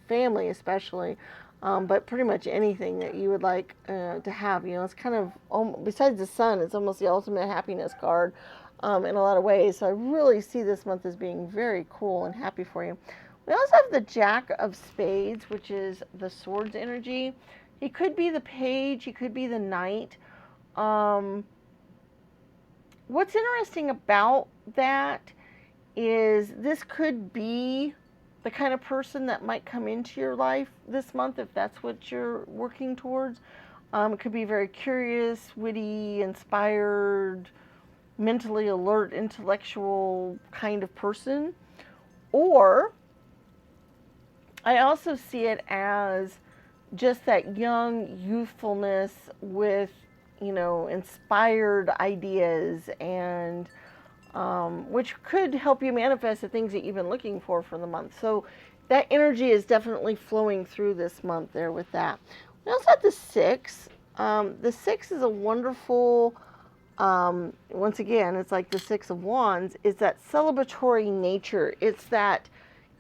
family especially, but pretty much anything that you would like to have. It's kind of, besides the sun, it's almost the ultimate happiness card in a lot of ways. So I really see this month as being very cool and happy for you. We also have the Jack of Spades, which is the swords energy. He could be the page, he could be the knight. What's interesting about that is this could be the kind of person that might come into your life this month, if that's what you're working towards. It could be very curious, witty, inspired, mentally alert, intellectual kind of person. Or I also see it as just that young youthfulness with, inspired ideas, and which could help you manifest the things that you've been looking for the month. So that energy is definitely flowing through this month there with that. We also have the 6. The 6 is a wonderful, once again, it's like the 6 of Wands. It's that celebratory nature. It's that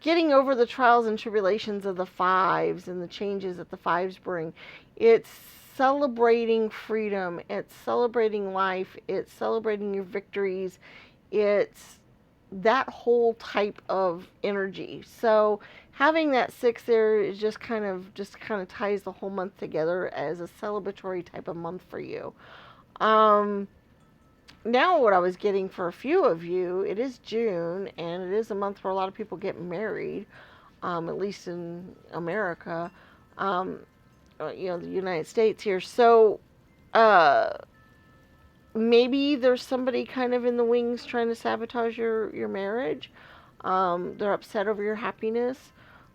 getting over the trials and tribulations of the 5s and the changes that the 5s bring. It's celebrating freedom. It's celebrating life. It's celebrating your victories. It's that whole type of energy. So having that 6 there is just kind of ties the whole month together as a celebratory type of month for you. Now what I was getting for a few of you, it is June, and it is a month where a lot of people get married, at least in America, the United States here. So maybe there's somebody kind of in the wings trying to sabotage your marriage. They're upset over your happiness,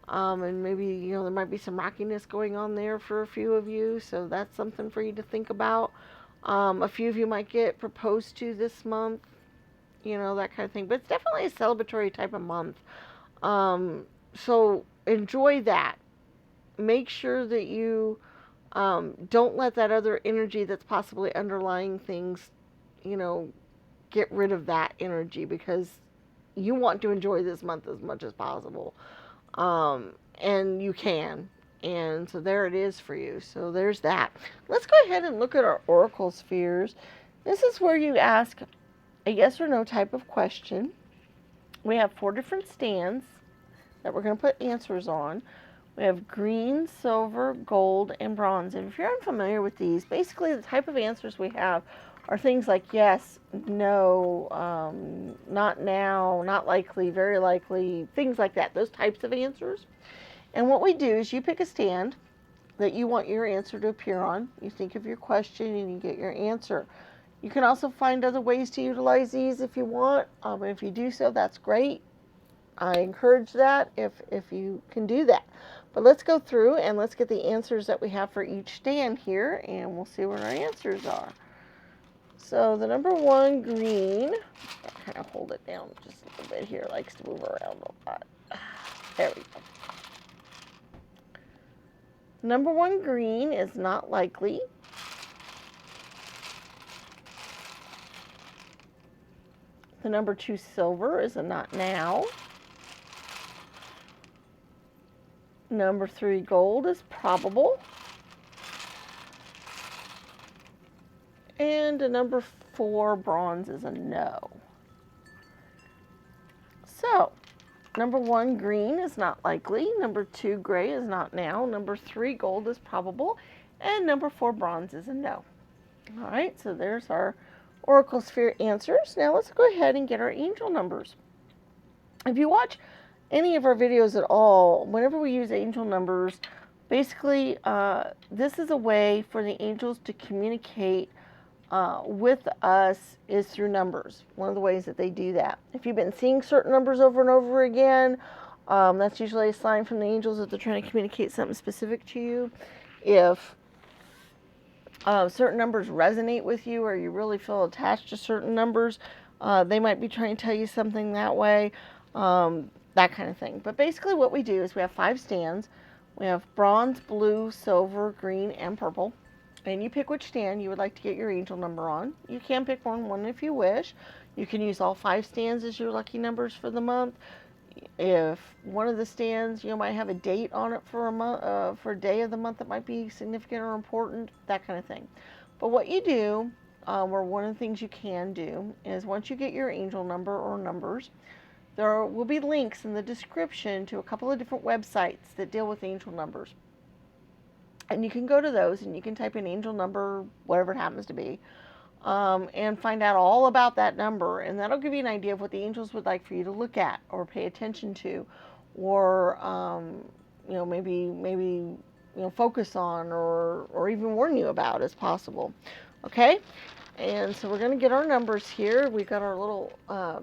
and maybe, there might be some rockiness going on there for a few of you, so that's something for you to think about. A few of you might get proposed to this month, that kind of thing. But it's definitely a celebratory type of month. So enjoy that. Make sure that you Don't let that other energy that's possibly underlying things, you know, get rid of that energy, because you want to enjoy this month as much as possible. And you can. And so there it is for you. So there's that. Let's go ahead and look at our oracle spheres. This is where you ask a yes or no type of question. We have 4 different stands that we're going to put answers on. We have green, silver, gold, and bronze. And if you're unfamiliar with these, basically the type of answers we have are things like yes, no, not now, not likely, very likely, things like that, those types of answers. And what we do is you pick a stand that you want your answer to appear on. You think of your question and you get your answer. You can also find other ways to utilize these if you want. If you do so, that's great. I encourage that if you can do that. But let's go through and let's get the answers that we have for each stand here, and we'll see what our answers are. So the number 1, green, I'll kind of hold it down just a little bit here, it likes to move around a lot. There we go. Number 1, green, is not likely. The number 2, silver, is a not now. Number 3, gold, is probable. And a number 4, bronze, is a no. So, number 1, green, is not likely. Number 2, gray, is not now. Number 3, gold, is probable. And number 4, bronze, is a no. All right, so there's our oracle sphere answers. Now let's go ahead and get our angel numbers. If you watch any of our videos at all, whenever we use angel numbers, basically this is a way for the angels to communicate with us is through numbers. One of the ways that they do that. If you've been seeing certain numbers over and over again, that's usually a sign from the angels that they're trying to communicate something specific to you. If certain numbers resonate with you, or you really feel attached to certain numbers, they might be trying to tell you something that way, that kind of thing. But basically what we do is we have 5 stands. We have bronze, blue, silver, green, and purple. And you pick which stand you would like to get your angel number on. You can pick one if you wish. You can use all 5 stands as your lucky numbers for the month. If one of the stands, might have a date on it for a month, for a day of the month that might be significant or important, that kind of thing. But what you do, or one of the things you can do, is once you get your angel number or numbers, there will be links in the description to a couple of different websites that deal with angel numbers. And you can go to those and you can type in angel number, whatever it happens to be, and find out all about that number. And that'll give you an idea of what the angels would like for you to look at or pay attention to, or maybe focus on, or even warn you about as possible. Okay? And so we're going to get our numbers here. We've got our little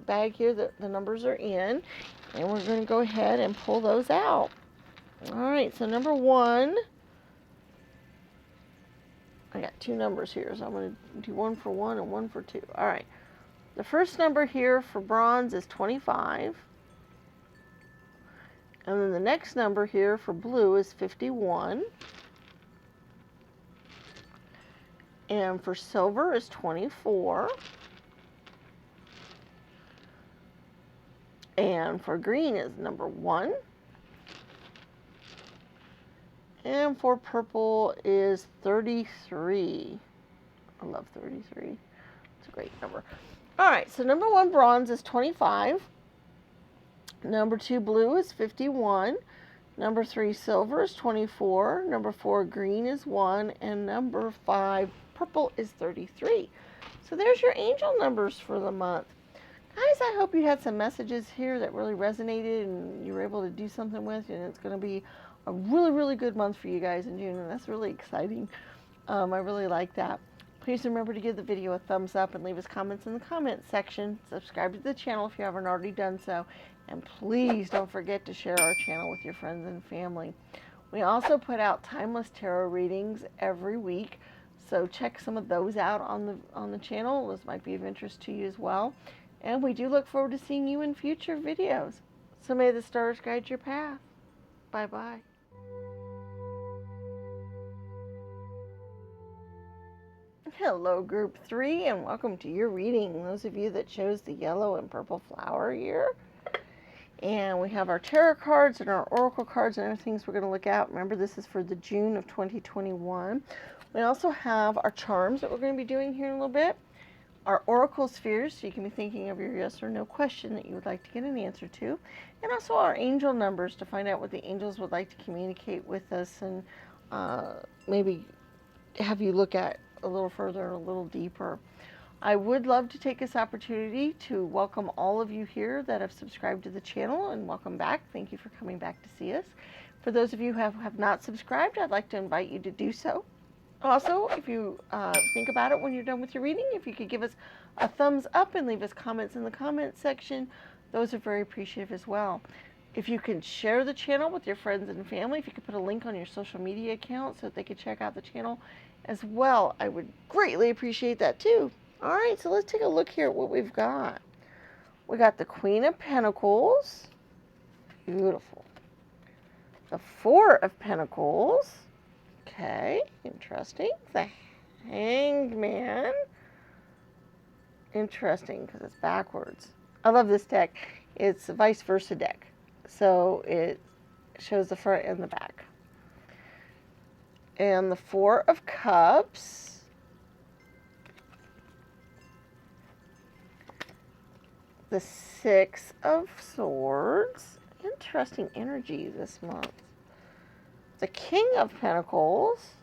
bag here that the numbers are in, and we're going to go ahead and pull those out. All right, so number 1, I got 2 numbers here, so I'm going to do 1 for 1 and 1 for 2. All right, the first number here for bronze is 25. And then the next number here for blue is 51. And for silver is 24. And for green is number 1. And for purple is 33. I love 33. It's a great number. All right, so number 1 bronze is 25. Number 2 blue is 51. Number 3 silver is 24. Number 4 green is 1. And number 5 purple is 33. So there's your angel numbers for the month. Guys, I hope you had some messages here that really resonated and you were able to do something with, and it's going to be a really, really good month for you guys in June, and that's really exciting. I really like that. Please remember to give the video a thumbs up and leave us comments in the comments section. Subscribe to the channel if you haven't already done so. And please don't forget to share our channel with your friends and family. We also put out timeless tarot readings every week, so check some of those out on the channel. Those might be of interest to you as well. And we do look forward to seeing you in future videos. So may the stars guide your path. Bye-bye. Hello, Group 3, and welcome to your reading. Those of you that chose the yellow and purple flower here. And we have our tarot cards and our oracle cards and other things we're going to look at. Remember, this is for the June of 2021. We also have our charms that we're going to be doing here in a little bit. Our oracle spheres, so you can be thinking of your yes or no question that you would like to get an answer to. And also our angel numbers to find out what the angels would like to communicate with us and maybe have you look at a little further, a little deeper. I would love to take this opportunity to welcome all of you here that have subscribed to the channel, and welcome back. Thank you for coming back to see us. For those of you who have not subscribed, I'd like to invite you to do so. Also, if you think about it when you're done with your reading, if you could give us a thumbs up and leave us comments in the comments section, those are very appreciative as well. If you can share the channel with your friends and family, if you could put a link on your social media account so that they could check out the channel as well, I would greatly appreciate that too. All right, so let's take a look here at what we've got. We got the Queen of Pentacles. Beautiful. The Four of Pentacles. Okay, interesting. The Hanged Man. Interesting because it's backwards. I love this deck. It's a ViceVersa deck. So it shows the front and the back. And the Four of Cups. The Six of Swords. Interesting energy this month. The King of Pentacles.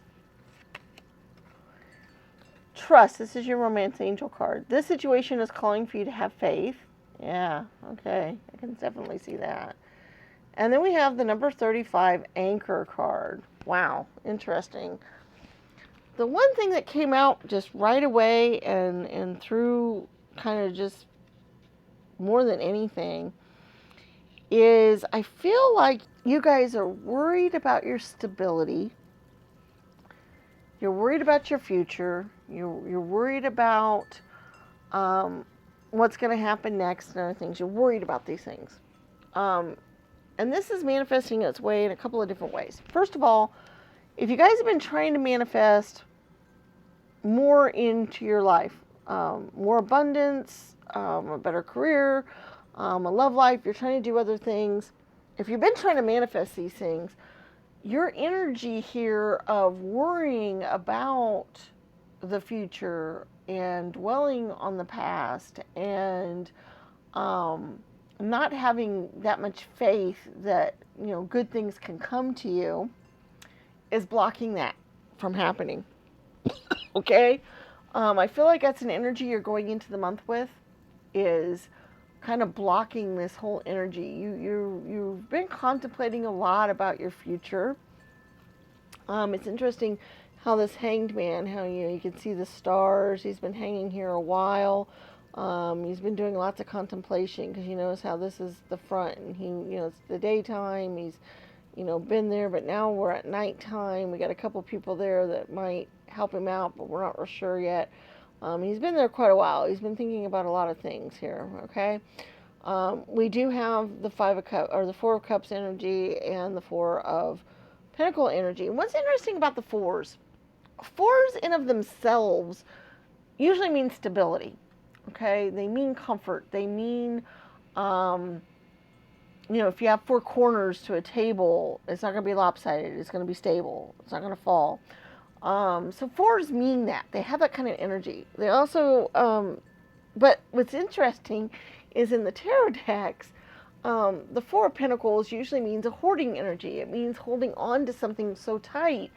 Trust. This is your romance angel card. This situation is calling for you to have faith. Yeah, okay. I can definitely see that. And then we have the number 35 Anchor card. Wow, interesting. The one thing that came out just right away and through kind of just more than anything is I feel like you guys are worried about your stability. You're worried about your future. You're worried about what's going to happen next and other things. You're worried about these things. And this is manifesting its way in a couple of different ways. First of all, if you guys have been trying to manifest more into your life, more abundance, a better career, a love life, you're trying to do other things. If you've been trying to manifest these things, your energy here of worrying about the future and dwelling on the past and not having that much faith that, you know, good things can come to you is blocking that from happening. Okay? I feel like that's an energy you're going into the month with, is kind of blocking this whole energy. You've been contemplating a lot about your future. It's interesting how this Hanged Man, how you can see the stars. He's been hanging here a while. He's been doing lots of contemplation because you notice how this is the front and it's the daytime. He's, been there, but now we're at nighttime. We got a couple people there that might help him out, but we're not real sure yet. He's been there quite a while. He's been thinking about a lot of things here, okay? We do have the the Four of Cups energy and the Four of Pentacle energy. And what's interesting about the fours in of themselves usually mean stability, okay? They mean comfort. They mean, if you have four corners to a table, it's not going to be lopsided. It's going to be stable. It's not going to fall. So fours mean that. They have that kind of energy. They also, but what's interesting is in the tarot decks, the Four of Pentacles usually means a hoarding energy. It means holding on to something so tight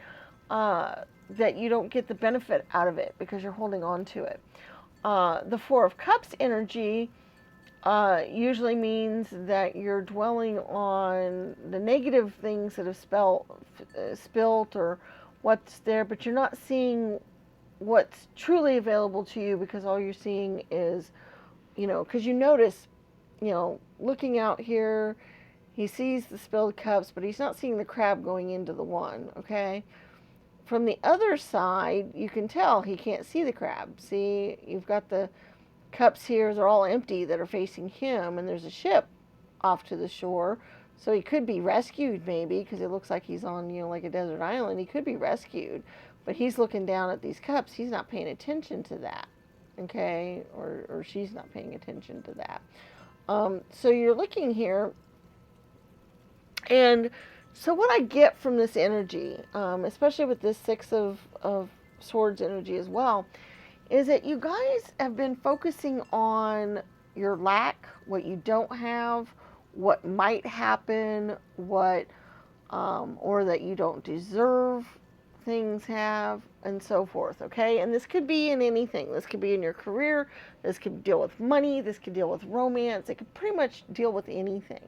that you don't get the benefit out of it because you're holding on to it. The Four of Cups energy usually means that you're dwelling on the negative things that have spilt or what's there, but you're not seeing what's truly available to you because all you're seeing is, because you notice, looking out here, he sees the spilled cups, but he's not seeing the crab going into the one, okay? From the other side, you can tell he can't see the crab. See, you've got the cups here, they're all empty that are facing him, and there's a ship off to the shore. So he could be rescued maybe because it looks like he's on, like a desert island. He could be rescued. but he's looking down at these cups. He's not paying attention to that, okay? Or she's not paying attention to that. So you're looking here, and so what I get from this energy, especially with this Six of Swords energy as well, is that you guys have been focusing on your lack, what you don't have, what might happen, what or that you don't deserve things have, and so forth, okay? And this could be in anything. This could be in your career. This could deal with money. This could deal with romance. It could pretty much deal with anything.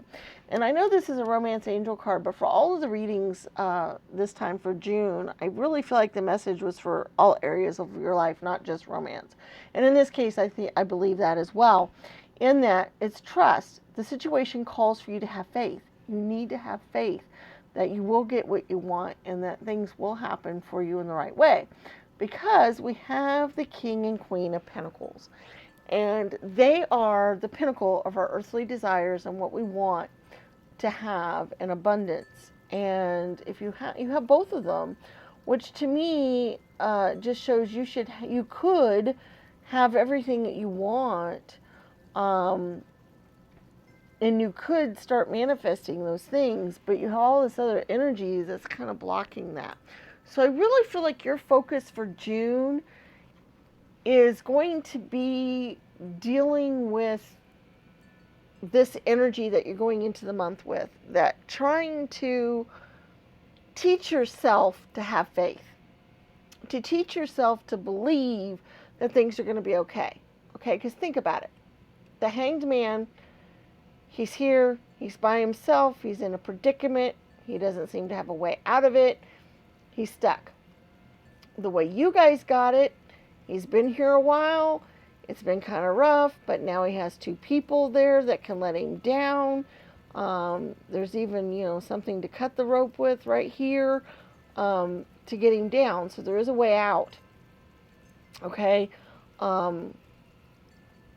And I know this is a romance angel card, but for all of the readings this time for June, I really feel like the message was for all areas of your life, not just romance. And in this case, I believe that as well, in that it's trust. The situation calls for you to have faith. You need to have faith that you will get what you want and that things will happen for you in the right way. Because we have the King and Queen of Pentacles. And they are the pinnacle of our earthly desires and what we want to have in abundance. And if you have both of them, which to me just shows you could have everything that you want, and you could start manifesting those things, but you have all this other energy that's kind of blocking that. So I really feel like your focus for June is going to be dealing with this energy that you're going into the month with, that trying to teach yourself to have faith, to teach yourself to believe that things are going to be okay. Okay, because think about it. The Hanged Man, he's here, he's by himself, he's in a predicament, he doesn't seem to have a way out of it, he's stuck. The way you guys got it, he's been here a while, it's been kind of rough, but now he has two people there that can let him down. There's even, something to cut the rope with right here to get him down, so there is a way out. Okay?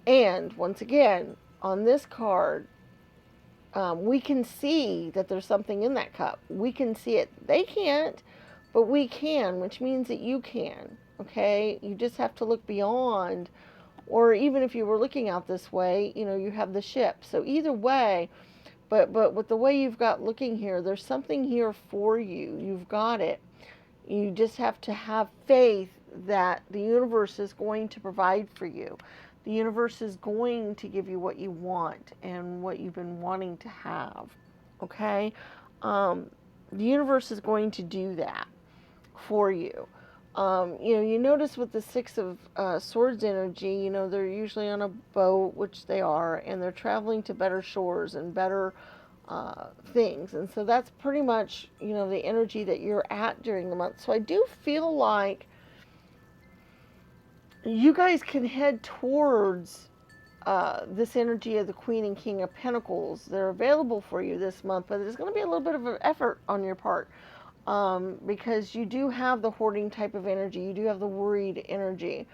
And once again, on this card, we can see that there's something in that cup. We can see it. They can't, but we can, which means that you can. Okay? You just have to look beyond, or even if you were looking out this way, you have the ship. So either way, but with the way you've got looking here, there's something here for you. You've got it. You just have to have faith that the universe is going to provide for you. The universe is going to give you what you want and what you've been wanting to have. Okay? The universe is going to do that for you. You notice with the Six of Swords energy, they're usually on a boat, which they are, and they're traveling to better shores and better things. And so that's pretty much, the energy that you're at during the month. So I do feel like you guys can head towards this energy of the Queen and King of Pentacles. They're available for you this month, but there's going to be a little bit of an effort on your part. Because you do have the hoarding type of energy, you do have the worried energy,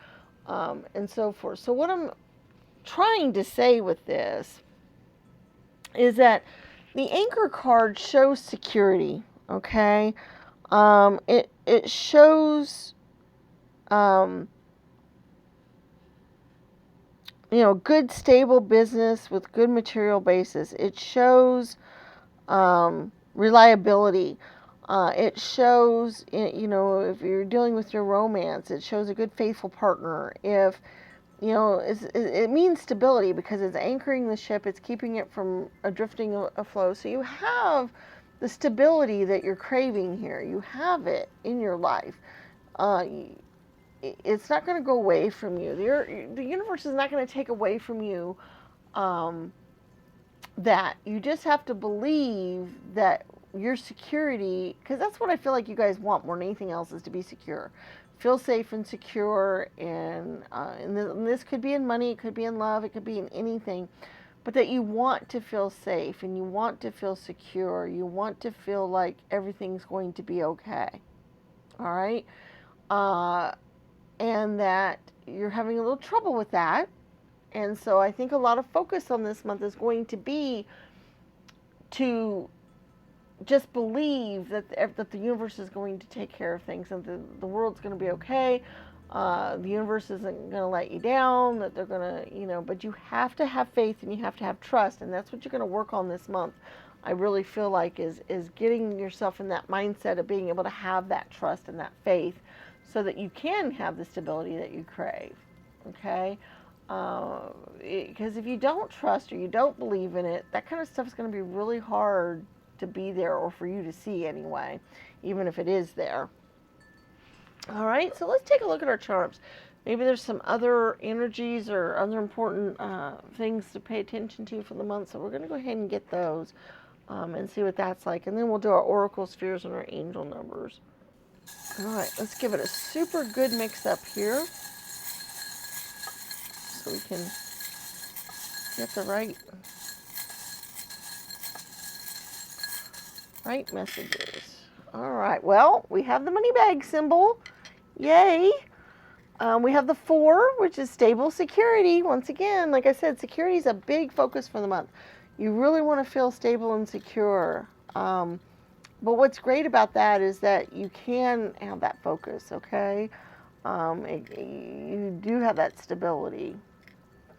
and so forth. So what I'm trying to say with this is that the Anchor card shows security, okay? It shows, good stable business with good material basis. It shows reliability. It shows, if you're dealing with your romance, it shows a good, faithful partner. If, it means stability because it's anchoring the ship, it's keeping it from drifting afloat. So you have the stability that you're craving here. You have it in your life. It's not going to go away from you. The universe is not going to take away from you that. You just have to believe that your security, because that's what I feel like you guys want more than anything else, is to be secure. Feel safe and secure, and this could be in money, it could be in love, it could be in anything, but that you want to feel safe and you want to feel secure. You want to feel like everything's going to be okay. All right? And that you're having a little trouble with that. And so I think a lot of focus on this month is going to be to just believe that the universe is going to take care of things, and the world's going to be okay. The universe isn't going to let you down, that they're going to, but you have to have faith and you have to have trust, and that's what you're going to work on this month. I really feel like is getting yourself in that mindset of being able to have that trust and that faith so that you can have the stability that you crave, okay? Because if you don't trust or you don't believe in it, that kind of stuff is going to be really hard to be there, or for you to see anyway, even if it is there. All right, so let's take a look at our charms. Maybe there's some other energies or other important things to pay attention to for the month, so we're going to go ahead and get those and see what that's like, and then we'll do our oracle spheres and our angel numbers. All right, let's give it a super good mix up here so we can get the right messages. All right, well, we have the money bag symbol. Yay. We have the 4, which is stable security. Once again, like I said, security is a big focus for the month. You really want to feel stable and secure. But what's great about that is that you can have that focus, okay? You do have that stability,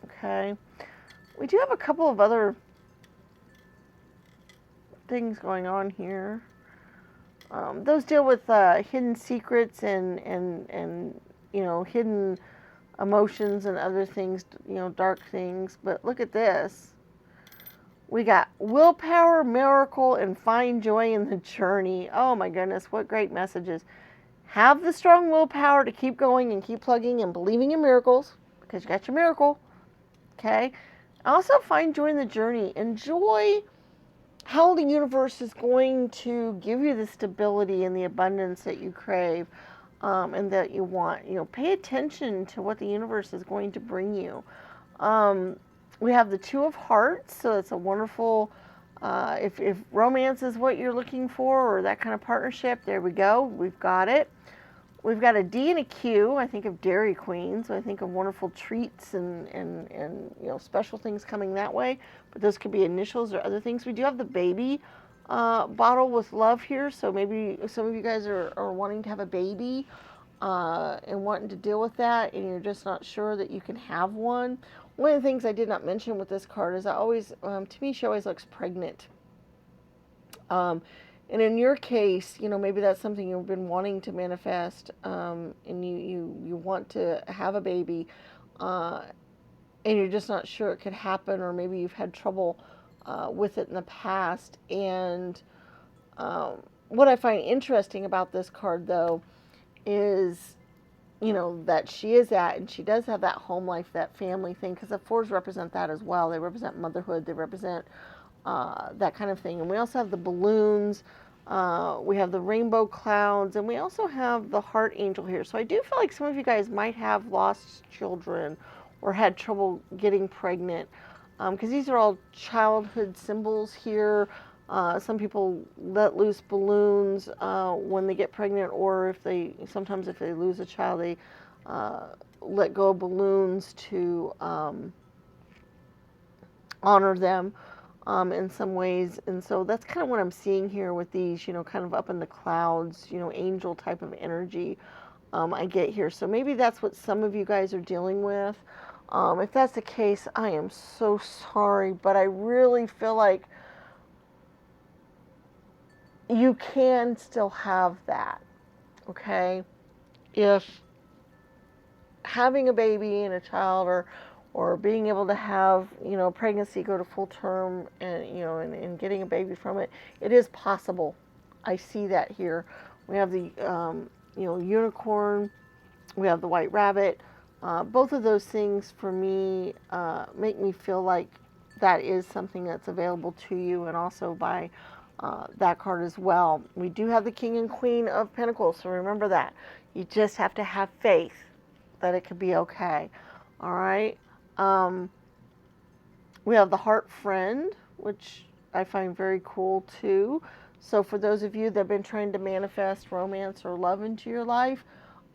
okay? We do have a couple of other things going on here. Those deal with hidden secrets and hidden emotions and other things, dark things. But look at this. We got willpower, miracle, and find joy in the journey. Oh my goodness, what great messages. Have the strong willpower to keep going and keep plugging and believing in miracles, because you got your miracle. Okay? Also find joy in the journey. Enjoy how the universe is going to give you the stability and the abundance that you crave and that you want. Pay attention to what the universe is going to bring you. We have the 2 of Hearts, so it's a wonderful, if romance is what you're looking for or that kind of partnership, there we go. We've got it. We've got a D and a Q. I think of Dairy Queen, so I think of wonderful treats and special things coming that way. But those could be initials or other things. We do have the baby bottle with love here, so maybe some of you guys are wanting to have a baby and wanting to deal with that, and you're just not sure that you can have one. One of the things I did not mention with this card is I always, to me, she always looks pregnant. And in your case, maybe that's something you've been wanting to manifest, and you want to have a baby, and you're just not sure it could happen, or maybe you've had trouble with it in the past. And what I find interesting about this card, though, is, that she is that, and she does have that home life, that family thing, because the 4s represent that as well. They represent motherhood. They represent that kind of thing. And we also have the balloons, we have the rainbow clouds, and we also have the heart angel here. So I do feel like some of you guys might have lost children or had trouble getting pregnant, because these are all childhood symbols here. Some people let loose balloons when they get pregnant, or sometimes if they lose a child, they let go of balloons to honor them in some ways. And so that's kind of what I'm seeing here with these, kind of up in the clouds, angel type of energy I get here. So maybe that's what some of you guys are dealing with. If that's the case, I am so sorry, but I really feel like you can still have that, okay? If having a baby and a child, or being able to have, pregnancy go to full term and, and getting a baby from it, it is possible. I see that here. We have the, unicorn, we have the white rabbit. Both of those things for me make me feel like that is something that's available to you, and also by that card as well. We do have the King and Queen of Pentacles, so remember that. You just have to have faith that it could be okay. All right. We have the Heart Friend, which I find very cool too. So for those of you that have been trying to manifest romance or love into your life,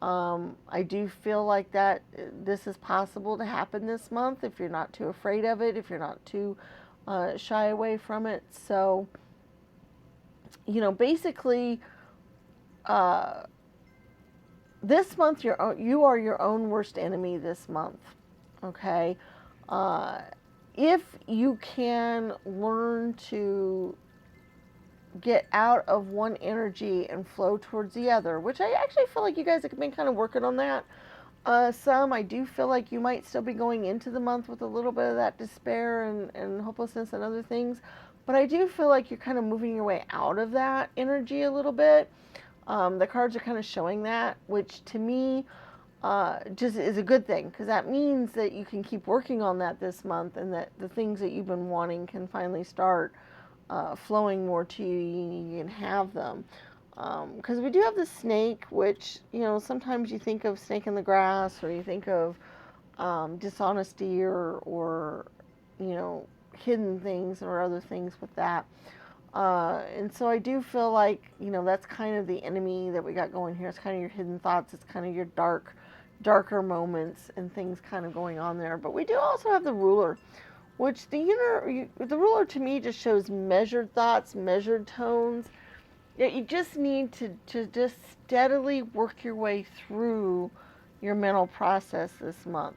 I do feel like that this is possible to happen this month if you're not too afraid of it, if you're not too shy away from it. So you know, basically, uh, this month you are your own worst enemy this month. Okay, uh, if you can learn to get out of one energy and flow towards the other, which I actually feel like you guys have been kind of working on that. I do feel like you might still be going into the month with a little bit of that despair and hopelessness and other things, but I do feel like you're kind of moving your way out of that energy a little bit. The cards are kind of showing that, which to me just is a good thing, because that means that you can keep working on that this month, and that the things that you've been wanting can finally start flowing more to you. You can have them. Because we do have the snake, which, you know, sometimes you think of snake in the grass, or you think of dishonesty, or, you know, hidden things or other things with that. And so I do feel like, you know, that's kind of the enemy that we got going here. It's kind of your hidden thoughts. It's kind of your darker moments and things kind of going on there. But we do also have the ruler, which the ruler to me just shows measured thoughts, measured tones. You just need to just steadily work your way through your mental process this month.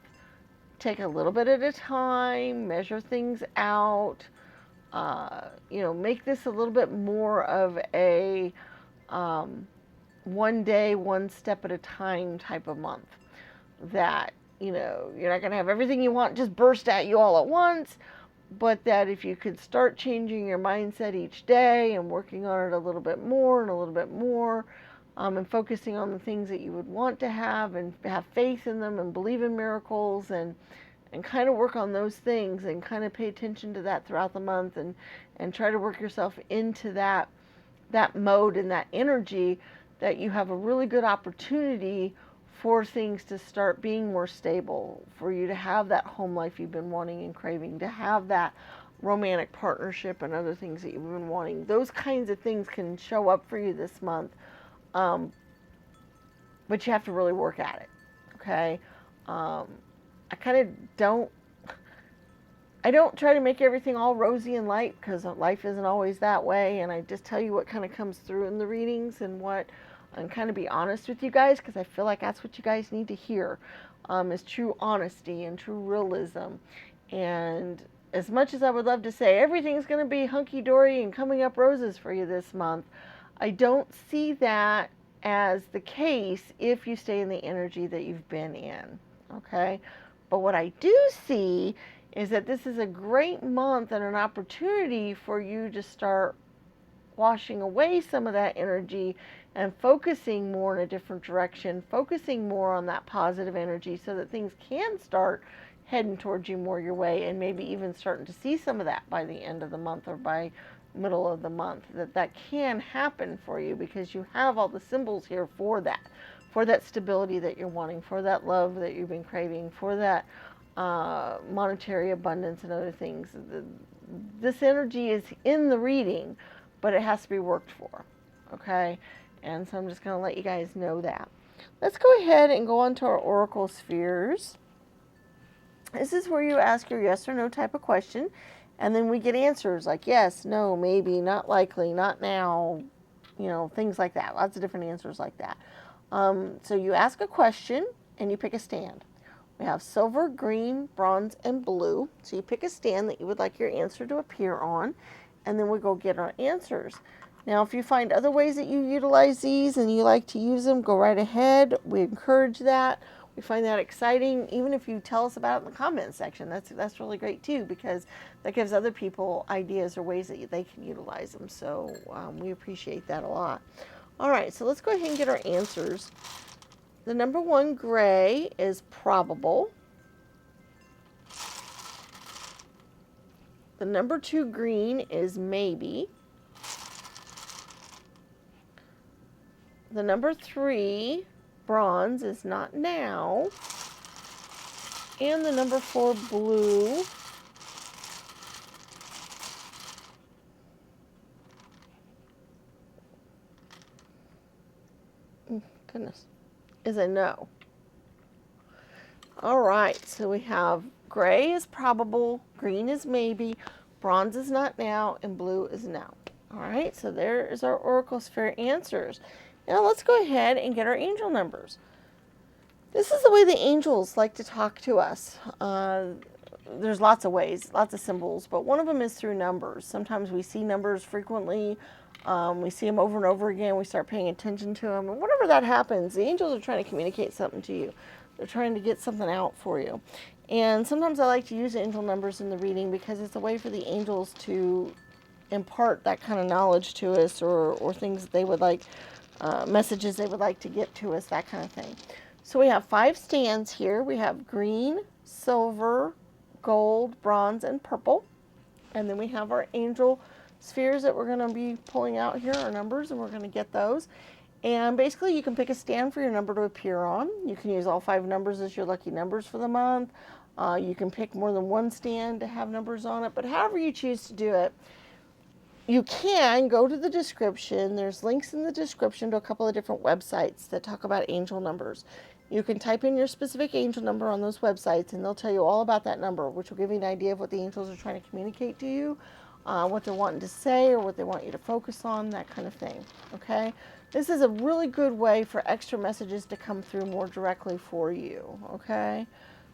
Take a little bit at a time, measure things out. You know, make this a little bit more of a one day, one step at a time type of month. That, you know, you're not going to have everything you want just burst at you all at once, but that if you could start changing your mindset each day and working on it a little bit more and a little bit more, and focusing on the things that you would want to have, and have faith in them and believe in miracles, and kind of work on those things, and kind of pay attention to that throughout the month, and try to work yourself into that mode and that energy, that you have a really good opportunity for things to start being more stable, for you to have that home life you've been wanting and craving, to have that romantic partnership and other things that you've been wanting. Those kinds of things can show up for you this month, but you have to really work at it, okay? I kind of I don't try to make everything all rosy and light, because life isn't always that way, and I just tell you what kind of comes through in the readings, and kind of be honest with you guys, because I feel like that's what you guys need to hear, is true honesty and true realism. And as much as I would love to say everything's going to be hunky-dory and coming up roses for you this month, I don't see that as the case if you stay in the energy that you've been in, okay? But what I do see is that this is a great month and an opportunity for you to start washing away some of that energy and focusing more in a different direction, focusing more on that positive energy, so that things can start heading towards you more your way, and maybe even starting to see some of that by the end of the month or by middle of the month, that can happen for you, because you have all the symbols here for that stability that you're wanting, for that love that you've been craving, for that monetary abundance and other things. This energy is in the reading, but it has to be worked for, okay? And so I'm just going to let you guys know that. Let's go ahead and go on to our Oracle Spheres. This is where you ask your yes or no type of question, and then we get answers like yes, no, maybe, not likely, not now, you know, things like that. Lots of different answers like that. So you ask a question, and you pick a stand. We have silver, green, bronze, and blue. So you pick a stand that you would like your answer to appear on, and then we go get our answers. Now, if you find other ways that you utilize these and you like to use them, go right ahead. We encourage that. We find that exciting. Even if you tell us about it in the comments section, that's really great too, because that gives other people ideas or ways that they can utilize them. So we appreciate that a lot. All right, so let's go ahead and get our answers. The number 1 gray is probable. The number 2 green is maybe. The number 3 bronze is not now. And the number 4 blue goodness, is a no. All right, so we have gray is probable, green is maybe, bronze is not now, and blue is now. All right, so there is our Oracle Sphere answers. Now let's go ahead and get our angel numbers. This is the way the angels like to talk to us. There's lots of ways, lots of symbols, but one of them is through numbers. Sometimes we see numbers frequently. We see them over and over again. We start paying attention to them. And whenever that happens, the angels are trying to communicate something to you. They're trying to get something out for you. And sometimes I like to use angel numbers in the reading because it's a way for the angels to impart that kind of knowledge to us, or things that they would like, messages they would like to get to us, that kind of thing. So we have 5 stands here. We have green, silver, gold, bronze, and purple. And then we have our angel spheres that we're going to be pulling out here, our numbers, and we're going to get those. And basically you can pick a stand for your number to appear on. You can use all 5 numbers as your lucky numbers for the month. You can pick more than one stand to have numbers on it, but however you choose to do it, you can go to the description. There's links in the description to a couple of different websites that talk about angel numbers. You can type in your specific angel number on those websites, and they'll tell you all about that number, which will give you an idea of what the angels are trying to communicate to you, what they're wanting to say, or what they want you to focus on, that kind of thing. Okay? This is a really good way for extra messages to come through more directly for you. Okay?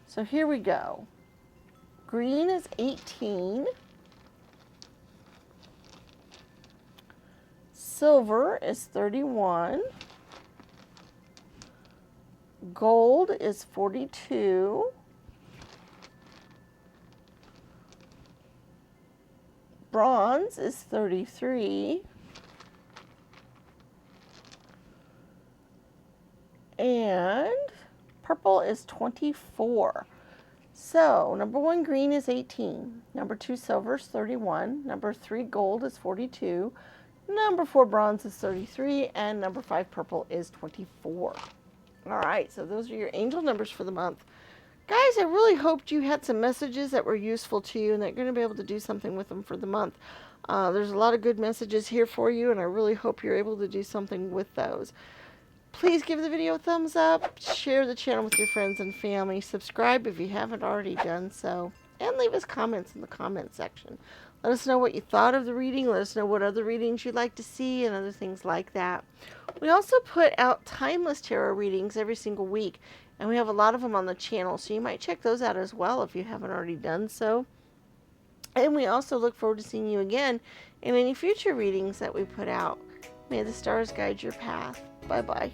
So here we go. Green is 18. Silver is 31. Gold is 42. Bronze is 33. And purple is 24. So, number 1 green is 18. Number 2 silver is 31. Number 3 gold is 42. Number 4 bronze is 33. And number 5 purple is 24. All right, so those are your angel numbers for the month. Guys, I really hoped you had some messages that were useful to you and that you're going to be able to do something with them for the month. There's a lot of good messages here for you, and I really hope you're able to do something with those. Please give the video a thumbs up, share the channel with your friends and family, subscribe if you haven't already done so, and leave us comments in the comment section. Let us know what you thought of the reading. Let us know what other readings you'd like to see and other things like that. We also put out timeless tarot readings every single week, and we have a lot of them on the channel, so you might check those out as well if you haven't already done so. And we also look forward to seeing you again in any future readings that we put out. May the stars guide your path. Bye-bye.